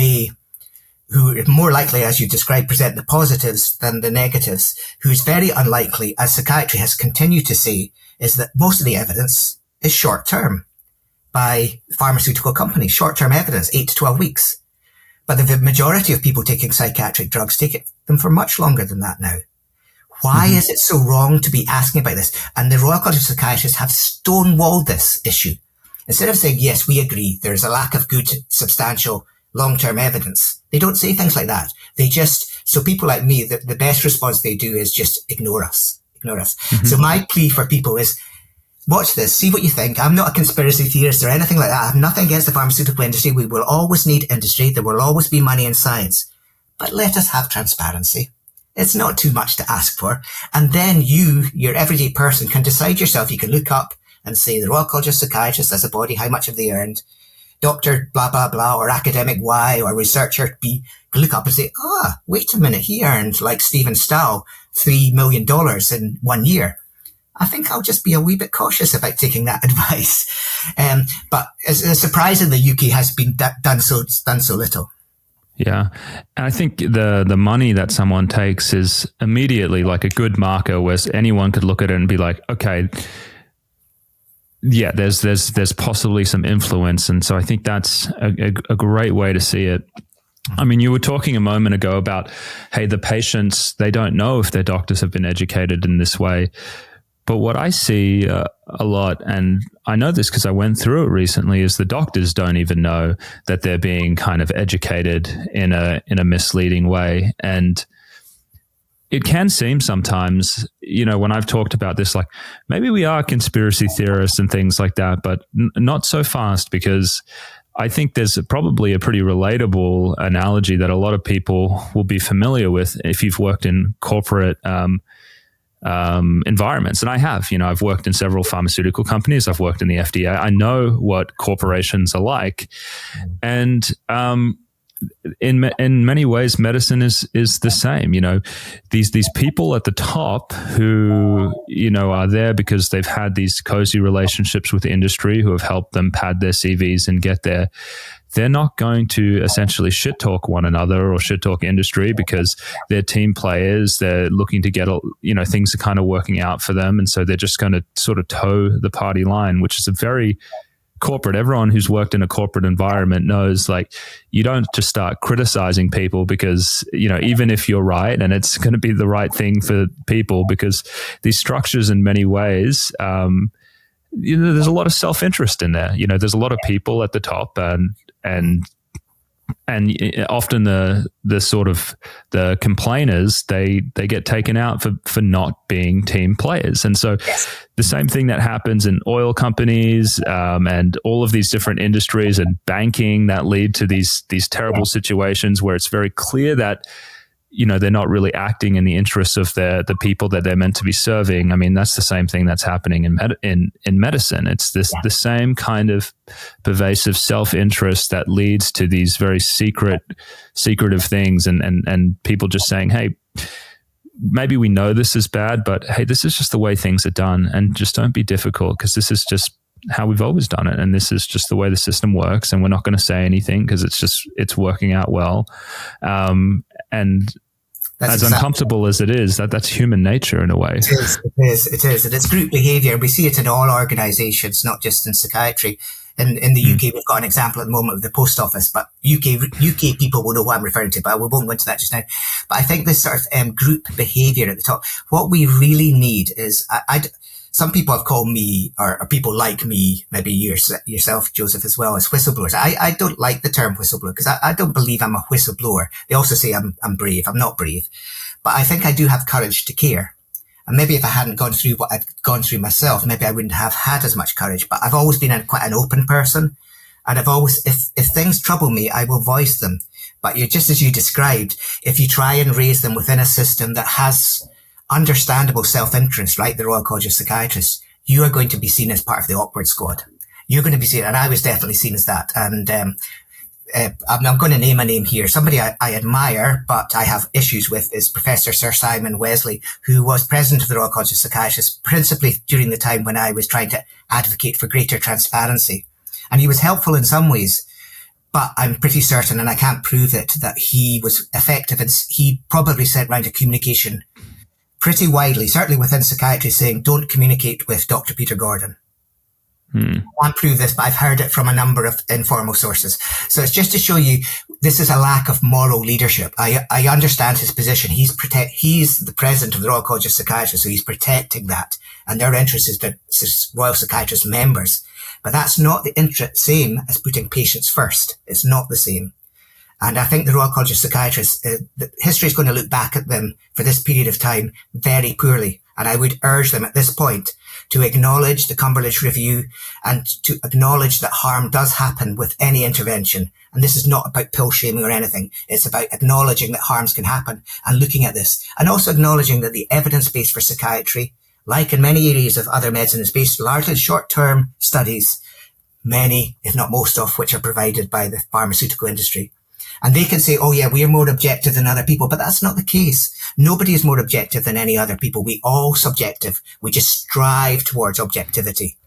more likely, as you described, present the positives than the negatives, who's very unlikely, as psychiatry has continued to say, is that most of the evidence is short-term by pharmaceutical companies, short-term evidence, 8 to 12 weeks. But the majority of people taking psychiatric drugs take them for much longer than that now. Why is it so wrong to be asking about this? And the Royal College of Psychiatrists have stonewalled this issue. Instead of saying, yes, we agree, there's a lack of good, substantial, long-term evidence, they don't say things like that. So people like me, the best response they do is just ignore us. So my plea for people is, watch this, see what you think. I'm not a conspiracy theorist or anything like that. I have nothing against the pharmaceutical industry. We will always need industry. There will always be money in science. But let us have transparency. It's not too much to ask for. And then you, your everyday person, can decide yourself. You can look up and say the Royal College of Psychiatrists as a body, how much have they earned? Dr. blah, blah, blah, or academic Y, or researcher B, can look up and say, wait a minute, he earned, like Stephen Stahl, $3 million in 1 year. I think I'll just be a wee bit cautious about taking that advice. But it's surprising the UK has been done so little. Yeah. And I think the money that someone takes is immediately like a good marker where anyone could look at it and be like, okay, yeah, there's possibly some influence. And so I think that's a great way to see it. I mean, you were talking a moment ago about, hey, the patients, they don't know if their doctors have been educated in this way. But what I see a lot, and I know this because I went through it recently, is the doctors don't even know that they're being kind of educated in a misleading way. And it can seem sometimes, when I've talked about this, like maybe we are conspiracy theorists and things like that, but not so fast, because I think there's probably a pretty relatable analogy that a lot of people will be familiar with if you've worked in corporate environments. And I have, I've worked in several pharmaceutical companies. I've worked in the FDA. I know what corporations are like. And in many ways, medicine is the same. These people at the top who, are there because they've had these cozy relationships with the industry who have helped them pad their CVs and get there. They're not going to essentially shit talk one another or shit talk industry because they're team players. They're looking to get, things are kind of working out for them. And so they're just going to sort of toe the party line, which is a very corporate. Everyone who's worked in a corporate environment knows, like, you don't just start criticizing people because, even if you're right and it's going to be the right thing for people, because these structures in many ways, there's a lot of self-interest in there. There's a lot of people at the top and often the sort of the complainers, they get taken out for not being team players. And so the same thing that happens in oil companies and all of these different industries and banking that lead to these terrible situations where it's very clear that they're not really acting in the interests of the people that they're meant to be serving. I mean, that's the same thing that's happening in medicine. It's the same kind of pervasive self-interest that leads to these very secretive things, and people just saying, hey, maybe we know this is bad, but hey, this is just the way things are done, and just don't be difficult because this is just how we've always done it, and this is just the way the system works, and we're not going to say anything because it's working out well. And that's uncomfortable as it is, that's human nature in a way. It is. And it's group behaviour. We see it in all organisations, not just in psychiatry. In the UK, we've got an example at the moment with the post office, but UK people will know what I'm referring to, but we won't go into that just now. But I think this sort of group behaviour at the top, what we really need is, some people have called me, or people like me, maybe yourself, Joseph, as well, as whistleblowers. I don't like the term whistleblower because I don't believe I'm a whistleblower. They also say I'm brave. I'm not brave. But I think I do have courage to care. And maybe if I hadn't gone through what I've gone through myself, maybe I wouldn't have had as much courage. But I've always been quite an open person. And I've always, if things trouble me, I will voice them. But just as you described, if you try and raise them within a system that has understandable self-interest, like the Royal College of Psychiatrists, you are going to be seen as part of the awkward squad. You're going to be seen, and I was definitely seen as that. And I'm going to name a name here. Somebody I admire, but I have issues with, is Professor Sir Simon Wesley, who was president of the Royal College of Psychiatrists, principally during the time when I was trying to advocate for greater transparency. And he was helpful in some ways, but I'm pretty certain, and I can't prove it, that he was effective. And he probably sent round a communication pretty widely, certainly within psychiatry, saying, don't communicate with Dr. Peter Gordon. I can't prove this, but I've heard it from a number of informal sources. So it's just to show you, this is a lack of moral leadership. I understand his position. He's the president of the Royal College of Psychiatrists, so he's protecting that. And their interest is the Royal Psychiatrist members. But that's not the same as putting patients first. It's not the same. And I think the Royal College of Psychiatrists, history is going to look back at them for this period of time very poorly. And I would urge them at this point to acknowledge the Cumberledge Review and to acknowledge that harm does happen with any intervention. And this is not about pill shaming or anything. It's about acknowledging that harms can happen and looking at this. And also acknowledging that the evidence base for psychiatry, like in many areas of other medicine, is based largely on short-term studies, many, if not most of which are provided by the pharmaceutical industry. And they can say, oh yeah, we're more objective than other people, but that's not the case. Nobody is more objective than any other people. We all subjective. We just strive towards objectivity.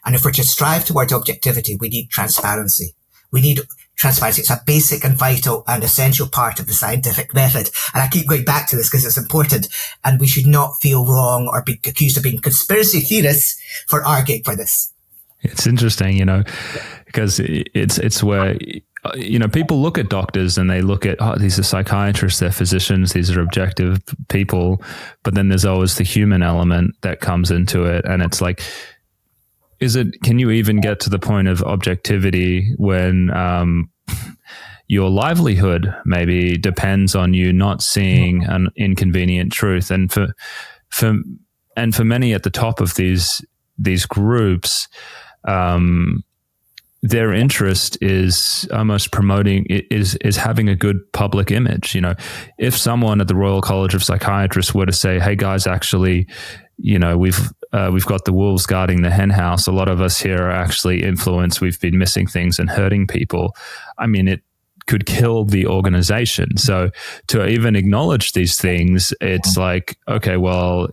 And if we're to strive towards objectivity, we need transparency. We need transparency. It's a basic and vital and essential part of the scientific method. And I keep going back to this because it's important. And we should not feel wrong or be accused of being conspiracy theorists for arguing for this. It's interesting, because it's where people look at doctors and they look at, these are psychiatrists, they're physicians, these are objective people. But then there's always the human element that comes into it. And it's like, can you even get to the point of objectivity when your livelihood maybe depends on you not seeing an inconvenient truth? And for many at the top of these groups, their interest is almost promoting, is having a good public image. If someone at the Royal College of Psychiatrists were to say, hey guys, actually, we've got the wolves guarding the hen house. A lot of us here are actually influenced. We've been missing things and hurting people. I mean, it could kill the organization. So to even acknowledge these things, it's like, okay, well,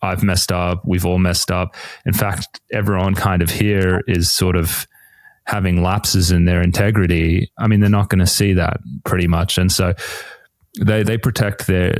I've messed up. We've all messed up. In fact, everyone kind of here is sort of having lapses in their integrity. I mean, they're not going to see that pretty much. And so they protect their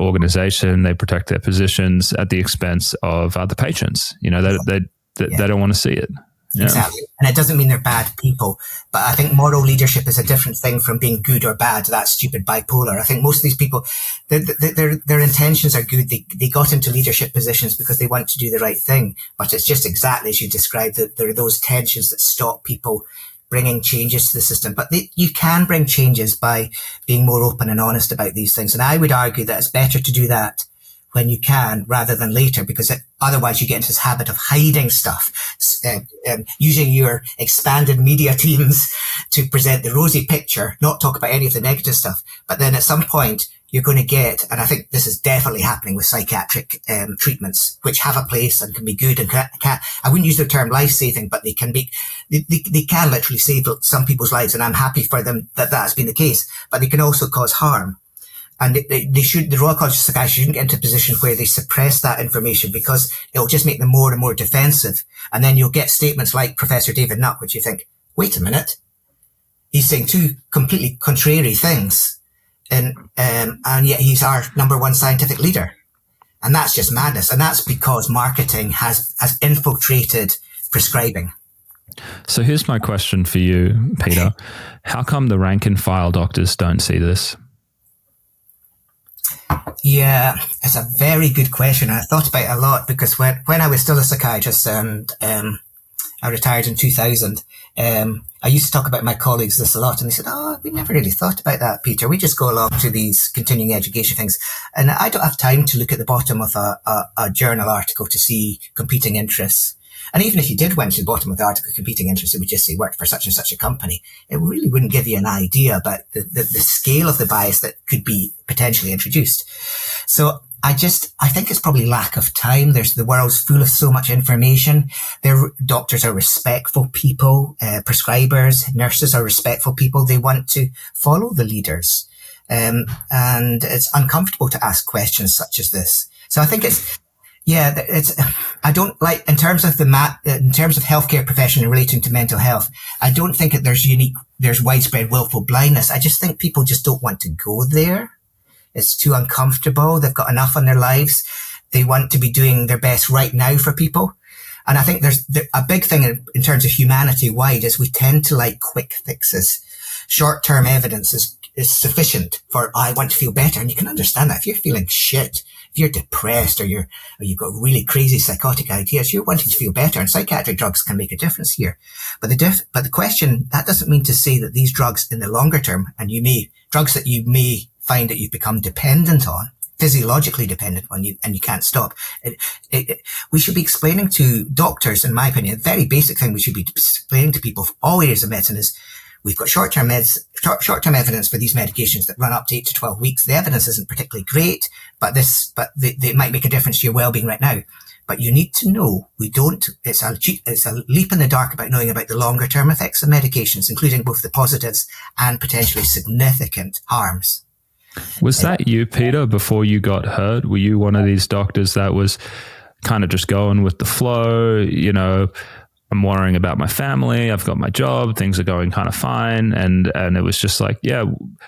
organization, they protect their positions at the expense of other patients. They don't want to see it. Yeah. Exactly. And it doesn't mean they're bad people, but I think moral leadership is a different thing from being good or bad. That's stupid bipolar. I think most of these people, their intentions are good. They got into leadership positions because they want to do the right thing, but it's just exactly as you described, that there are those tensions that stop people bringing changes to the system. But you can bring changes by being more open and honest about these things. And I would argue that it's better to do that when you can rather than later, because otherwise you get into this habit of hiding stuff, using your expanded media teams to present the rosy picture, not talk about any of the negative stuff. But then at some point you're going to get, and I think this is definitely happening with psychiatric treatments, which have a place and can be good and can, I wouldn't use the term life-saving, but they can be, they can literally save some people's lives, and I'm happy for them that that's been the case, but they can also cause harm. And the Royal College of Psychiatry shouldn't get into a position where they suppress that information, because it'll just make them more and more defensive. And then you'll get statements like Professor David Nutt, which you think, wait a minute, he's saying two completely contrary things. And yet he's our number one scientific leader. And that's just madness. And that's because marketing has infiltrated prescribing. So here's my question for you, Peter. How come the rank and file doctors don't see this? Yeah, it's a very good question. I thought about it a lot, because when I was still a psychiatrist and I retired in 2000, I used to talk about my colleagues this a lot, and they said, we never really thought about that, Peter. We just go along to these continuing education things. And I don't have time to look at the bottom of a journal article to see competing interests. And even if you did went to the bottom of the article, competing interests, it would just say worked for such and such a company. It really wouldn't give you an idea about the scale of the bias that could be potentially introduced. So I think it's probably lack of time. The world's full of so much information. Doctors are respectful people, prescribers, nurses are respectful people. They want to follow the leaders. And it's uncomfortable to ask questions such as this. So I think I don't like, in terms of healthcare profession relating to mental health, I don't think that there's widespread willful blindness. I just think people just don't want to go there. It's too uncomfortable. They've got enough on their lives. They want to be doing their best right now for people. And I think there's a big thing in terms of humanity wide is we tend to like quick fixes. Short-term evidence is sufficient for, I want to feel better. And you can understand that if you're feeling shit, if you're depressed or you've got really crazy psychotic ideas, you're wanting to feel better, and psychiatric drugs can make a difference here. But the question, that doesn't mean to say that these drugs in the longer term, and drugs that you may find that you've become dependent on, physiologically dependent on you, and you can't stop. We should be explaining to doctors, in my opinion, a very basic thing we should be explaining to people of all areas of medicine is, we've got short-term evidence for these medications that run up to 8 to 12 weeks. The evidence isn't particularly great, but they might make a difference to your well-being right now. But you need to know it's a leap in the dark about knowing about the longer-term effects of medications, including both the positives and potentially significant harms. Was that you, Peter, before you got hurt? Were you one of these doctors that was kind of just going with the flow, I'm worrying about my family, I've got my job, things are going kind of fine. And it was just like, yeah,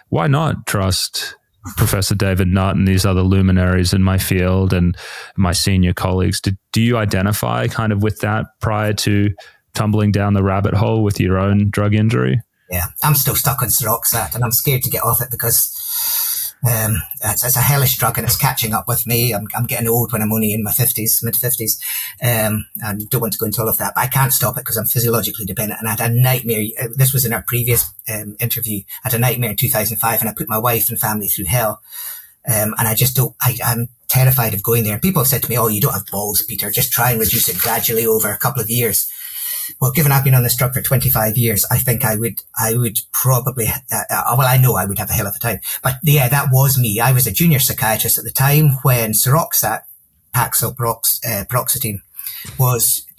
why not trust Professor David Nutt and these other luminaries in my field and my senior colleagues? Do you identify kind of with that prior to tumbling down the rabbit hole with your own drug injury? Yeah, I'm still stuck on Seroxat, and I'm scared to get off it because it's a hellish drug, and it's catching up with me. I'm getting old when I'm only in my mid 50s. I don't want to go into all of that, but I can't stop it because I'm physiologically dependent. And I had a nightmare. This was in our previous interview. I had a nightmare in 2005, and I put my wife and family through hell. And I just don't, I'm terrified of going there. And people have said to me, oh, you don't have balls, Peter. Just try and reduce it gradually over a couple of years. Well, given I've been on this drug for 25 years, I think I would probably, I know I would have a hell of a time. But yeah, that was me. I was a junior psychiatrist at the time when Seroxat, Paxil, paroxetine,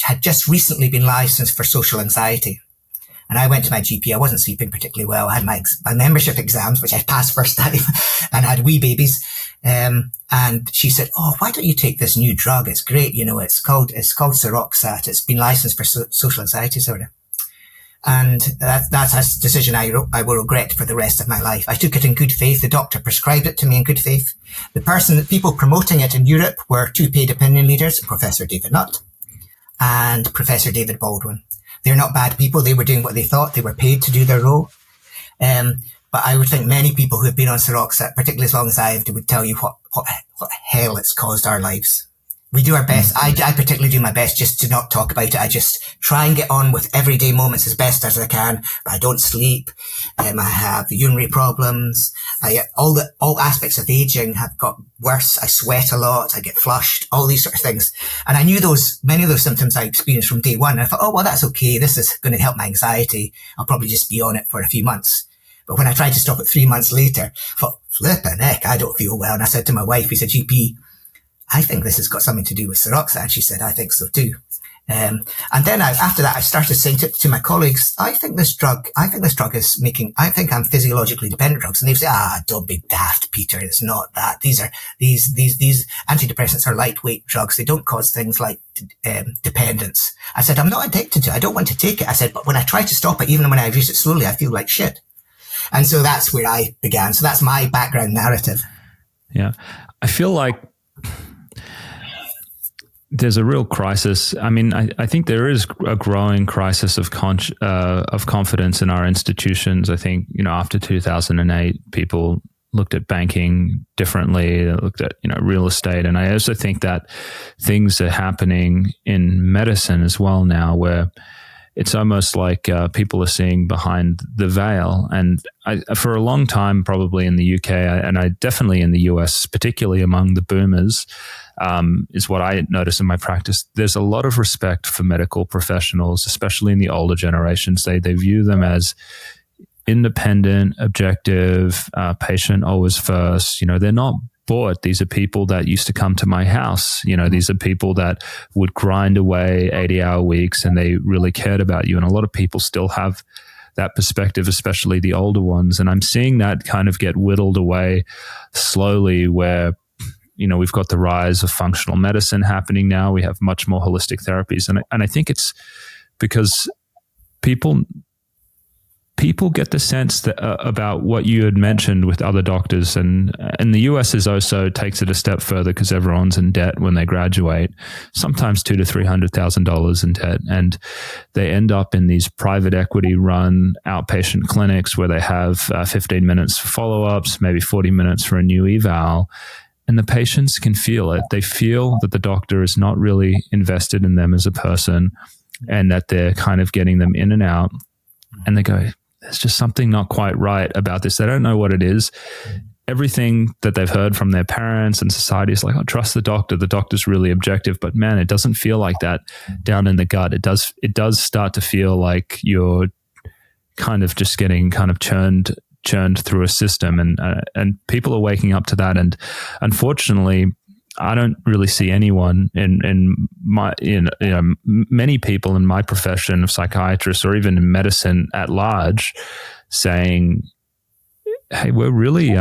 had just recently been licensed for social anxiety. And I went to my GP. I wasn't sleeping particularly well. I had my membership exams, which I passed first time, and had wee babies. And she said, oh, why don't you take this new drug? It's great. You know, it's called Seroxat. It's been licensed for social anxiety disorder. And that's a decision I will regret for the rest of my life. I took it in good faith. The doctor prescribed it to me in good faith. The people promoting it in Europe were two paid opinion leaders, Professor David Nutt and Professor David Baldwin. They're not bad people. They were doing what they thought. They were paid to do their role. But I would think many people who have been on Seroxat, particularly as long as I have, would tell you what hell it's caused our lives. We do our best. I particularly do my best just to not talk about it. I just try and get on with everyday moments as best as I can. But I don't sleep. I have urinary problems. All aspects of aging have got worse. I sweat a lot. I get flushed. All these sort of things. And I knew many of those symptoms I experienced from day one. And I thought, oh, well, that's okay. This is going to help my anxiety. I'll probably just be on it for a few months. But when I tried to stop it 3 months later, I thought, flippin' heck, I don't feel well. And I said to my wife, who's a GP, I think this has got something to do with Seroxat. And she said, I think so too. And then after that, I started saying to my colleagues, I think this drug is I think I'm physiologically dependent drugs. And they say, don't be daft, Peter. It's not that. These antidepressants are lightweight drugs. They don't cause things like, dependence. I said, I'm not addicted to it. I don't want to take it. I said, but when I try to stop it, even when I use it slowly, I feel like shit. And so that's where I began. So that's my background narrative. Yeah. I feel like there's a real crisis. I mean, I think there is a growing crisis of confidence in our institutions. I think, after 2008, people looked at banking differently, looked at, real estate. And I also think that things are happening in medicine as well now, where it's almost like people are seeing behind the veil. And for a long time, probably in the UK, and I definitely in the US, particularly among the boomers, is what I notice in my practice. There's a lot of respect for medical professionals, especially in the older generations. They view them as independent, objective, patient always first. They're not bought. These are people that used to come to my house. These are people that would grind away 80-hour weeks, and they really cared about you. And a lot of people still have that perspective, especially the older ones. And I'm seeing that kind of get whittled away slowly, where we've got the rise of functional medicine happening now. We have much more holistic therapies. And I think it's because people get the sense that about what you had mentioned with other doctors, and the US is also takes it a step further because everyone's in debt when they graduate, sometimes $200,000 to $300,000 in debt, and they end up in these private equity run outpatient clinics where they have 15 minutes for follow-ups, maybe 40 minutes for a new eval. And the patients can feel it. They feel that the doctor is not really invested in them as a person, and that they're kind of getting them in and out. And they go, there's just something not quite right about this. They don't know what it is. Everything that they've heard from their parents and society is like, oh, trust the doctor. The doctor's really objective. But man, it doesn't feel like that down in the gut. It does start to feel like you're kind of just getting kind of churned through a system, and people are waking up to that. And unfortunately, I don't really see anyone in my, many people in my profession of psychiatrists, or even in medicine at large, saying, hey, we're really,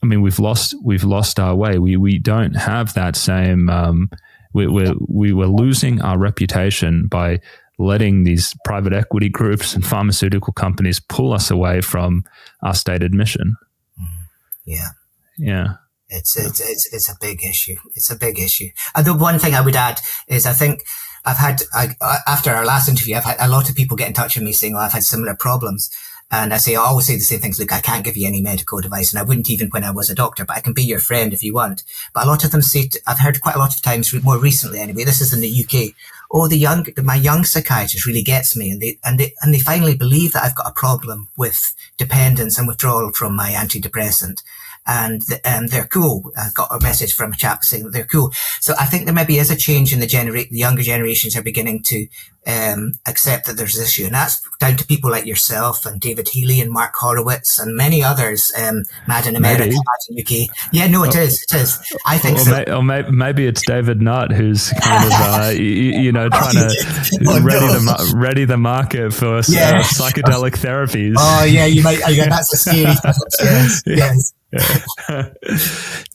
we've lost our way. We don't have that same, we were losing our reputation by letting these private equity groups and pharmaceutical companies pull us away from our stated mission. Yeah. Yeah. It's a big issue. It's a big issue. And the one thing I would add is, I think after our last interview, I've had a lot of people get in touch with me saying, "Oh, I've had similar problems." And I always say the same things. Look, I can't give you any medical advice, and I wouldn't even when I was a doctor, but I can be your friend if you want. But a lot of them say, I've heard quite a lot of times, more recently anyway, this is in the UK, oh, my young psychiatrist really gets me, and they finally believe that I've got a problem with dependence and withdrawal from my antidepressant. And they're cool. I got a message from a chap saying that they're cool. So I think there maybe is a change in the younger generations are beginning to accept that there's this issue. And that's down to people like yourself and David Healy and Mark Horowitz and many others, Mad in America, Mad in UK. Yeah, no, it is. I think so. Or maybe it's David Nutt who's kind of, trying to ready the market for psychedelic therapies. Oh, yeah, you might. That's a scary thought. Yes.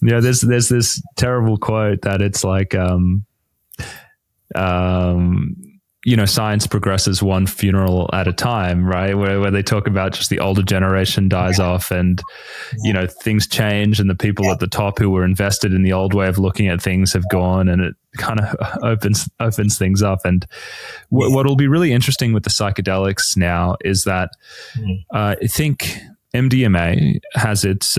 Yeah, there's this terrible quote that it's like, science progresses one funeral at a time, right? Where they talk about just the older generation dies off and, things change and the people at the top who were invested in the old way of looking at things have gone, and it kind of opens things up. And what will be really interesting with the psychedelics now is that I think MDMA has its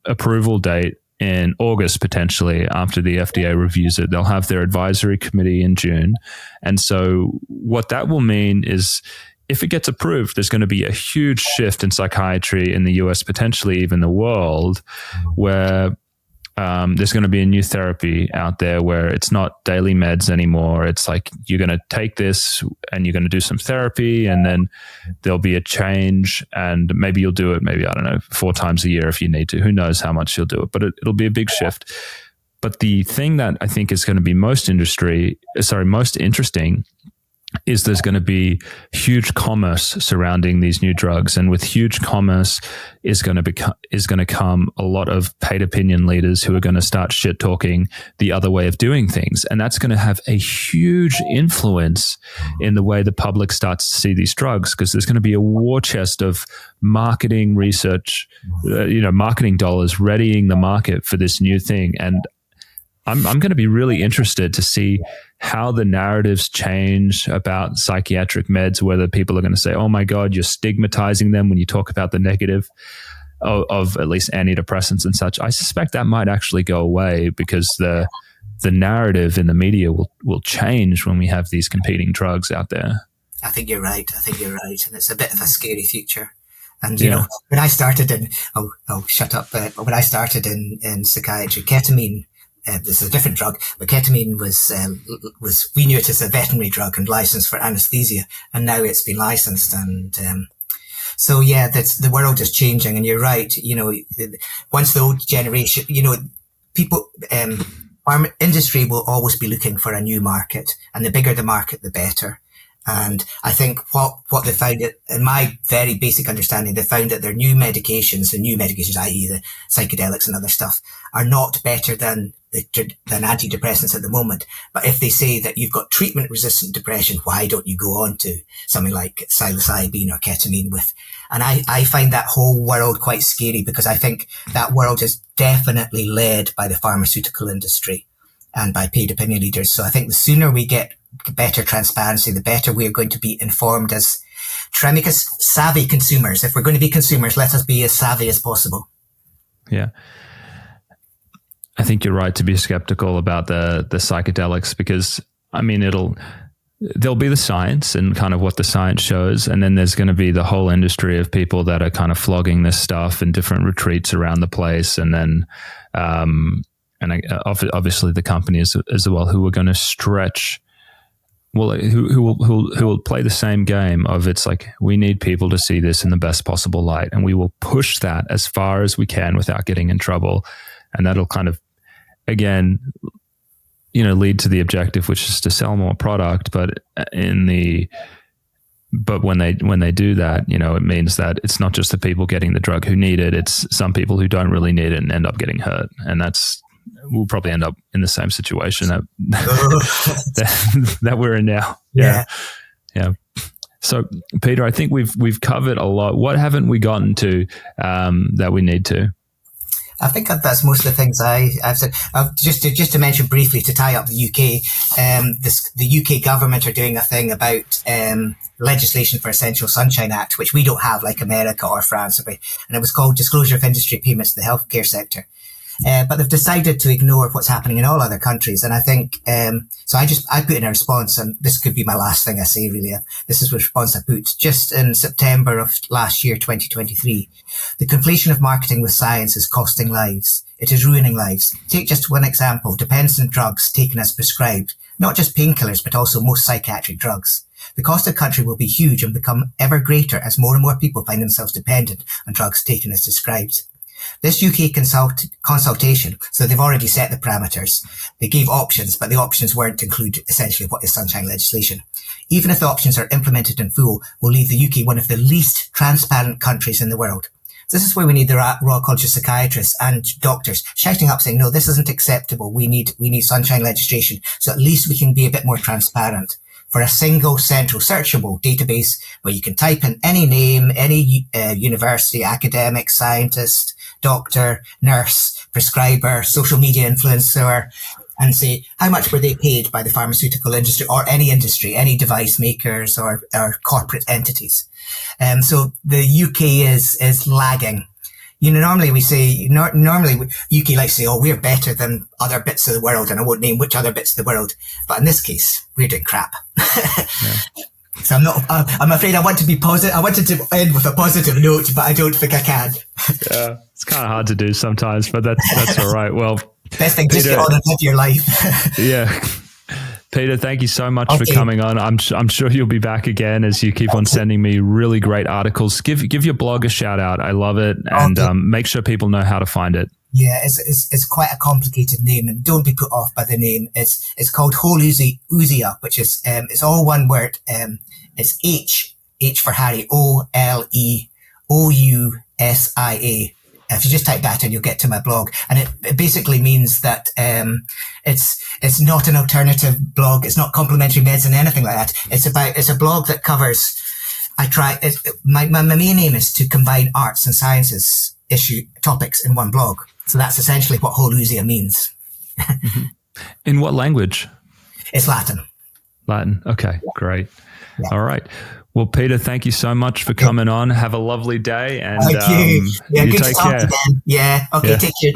approval date in August, potentially, after the FDA reviews it. They'll have their advisory committee in June. And so what that will mean is if it gets approved, there's going to be a huge shift in psychiatry in the US, potentially even the world, where there's going to be a new therapy out there where it's not daily meds anymore. It's like you're going to take this and you're going to do some therapy, and then there'll be a change, and maybe you'll do it, maybe, I don't know, 4 times a year if you need to. Who knows how much you'll do it, but it'll be a big shift. But the thing that I think is going to be most interesting is there's going to be huge commerce surrounding these new drugs, and with huge commerce is going to come a lot of paid opinion leaders who are going to start shit talking the other way of doing things, and that's going to have a huge influence in the way the public starts to see these drugs, because there's going to be a war chest of marketing research, marketing dollars readying the market for this new thing. And I'm going to be really interested to see how the narratives change about psychiatric meds, whether people are going to say, oh my God, you're stigmatizing them when you talk about the negative of at least antidepressants and such. I suspect that might actually go away, because the narrative in the media will change when we have these competing drugs out there. I think you're right. And it's a bit of a scary future. And, when I started when I started in psychiatry, ketamine, this is a different drug, but ketamine was we knew it as a veterinary drug and licensed for anesthesia, and now it's been licensed. And so the world is changing, and you're right. Once the old generation, people, pharma industry will always be looking for a new market, and the bigger the market, the better. And I think what they found, in my very basic understanding, they found that their new medications, i.e. the psychedelics and other stuff, are not better than antidepressants at the moment. But if they say that you've got treatment-resistant depression, why don't you go on to something like psilocybin or ketamine and I find that whole world quite scary, because I think that world is definitely led by the pharmaceutical industry and by paid opinion leaders. So I think the sooner we get better transparency, the better we're going to be informed as try and make us savvy consumers. If we're going to be consumers, let us be as savvy as possible. Yeah. I think you're right to be skeptical about the psychedelics, because there'll be the science and kind of what the science shows. And then there's going to be the whole industry of people that are kind of flogging this stuff in different retreats around the place. And then, obviously the companies as well, who are going to stretch, who will play the same game of, it's like, we need people to see this in the best possible light, and we will push that as far as we can without getting in trouble. And that'll kind of, again, lead to the objective, which is to sell more product. But when they do that, it means that it's not just the people getting the drug who need it. It's some people who don't really need it and end up getting hurt. And we'll probably end up in the same situation that we're in now. Yeah. So, Peter, I think we've covered a lot. What haven't we gotten to that we need to? I think that's most of the things I've said. Just to mention briefly, to tie up the UK, the UK government are doing a thing about legislation for Essential Sunshine Act, which we don't have like America or France, and it was called Disclosure of Industry Payments to the Healthcare Sector. But they've decided to ignore what's happening in all other countries. And I think, so I put in a response, and this could be my last thing I say really. This is a response I put just in September of last year, 2023. The conflation of marketing with science is costing lives. It is ruining lives. Take just one example, dependent drugs taken as prescribed, not just painkillers, but also most psychiatric drugs. The cost of country will be huge and become ever greater as more and more people find themselves dependent on drugs taken as prescribed. This UK consultation, so they've already set the parameters. They gave options, but the options weren't include essentially what is sunshine legislation. Even if the options are implemented in full, will leave the UK one of the least transparent countries in the world. So this is where we need the Royal College of Psychiatrists and doctors shouting up saying, no, this isn't acceptable. We need sunshine legislation. So at least we can be a bit more transparent. For a single central searchable database where you can type in any name, any university, academic, scientist, doctor, nurse, prescriber, social media influencer, and say how much were they paid by the pharmaceutical industry or any industry, any device makers or corporate entities. So the UK is lagging. You know, normally we say, normally UK likes to say, oh, we're better than other bits of the world, and I won't name which other bits of the world. But in this case, we're doing crap. Yeah. So I'm afraid I want to be positive. I wanted to end with a positive note, but I don't think I can. Yeah, it's kind of hard to do sometimes, but that's all right. Well, best thing, just get on and live your life. Yeah. Peter, thank you so much for coming on. I'm sure you'll be back again as you keep on sending me really great articles. Give your blog a shout out. I love it, and make sure people know how to find it. Yeah, it's quite a complicated name, and don't be put off by the name. It's called Holusia, which is it's all one word. It's H for Harry, OLEOUSIA. If you just type that in, you'll get to my blog. And it basically means that it's not an alternative blog. It's not complementary medicine, anything like that. It's a blog that covers, my main aim is to combine arts and sciences topics in one blog. So that's essentially what Holusia means. In what language? It's Latin. Latin. Okay, great. Yeah. All right. Well, Peter, thank you so much for coming on. Have a lovely day, and thank you. Yeah, you good take to talk care. Again. Yeah. Okay. Yeah. Take care.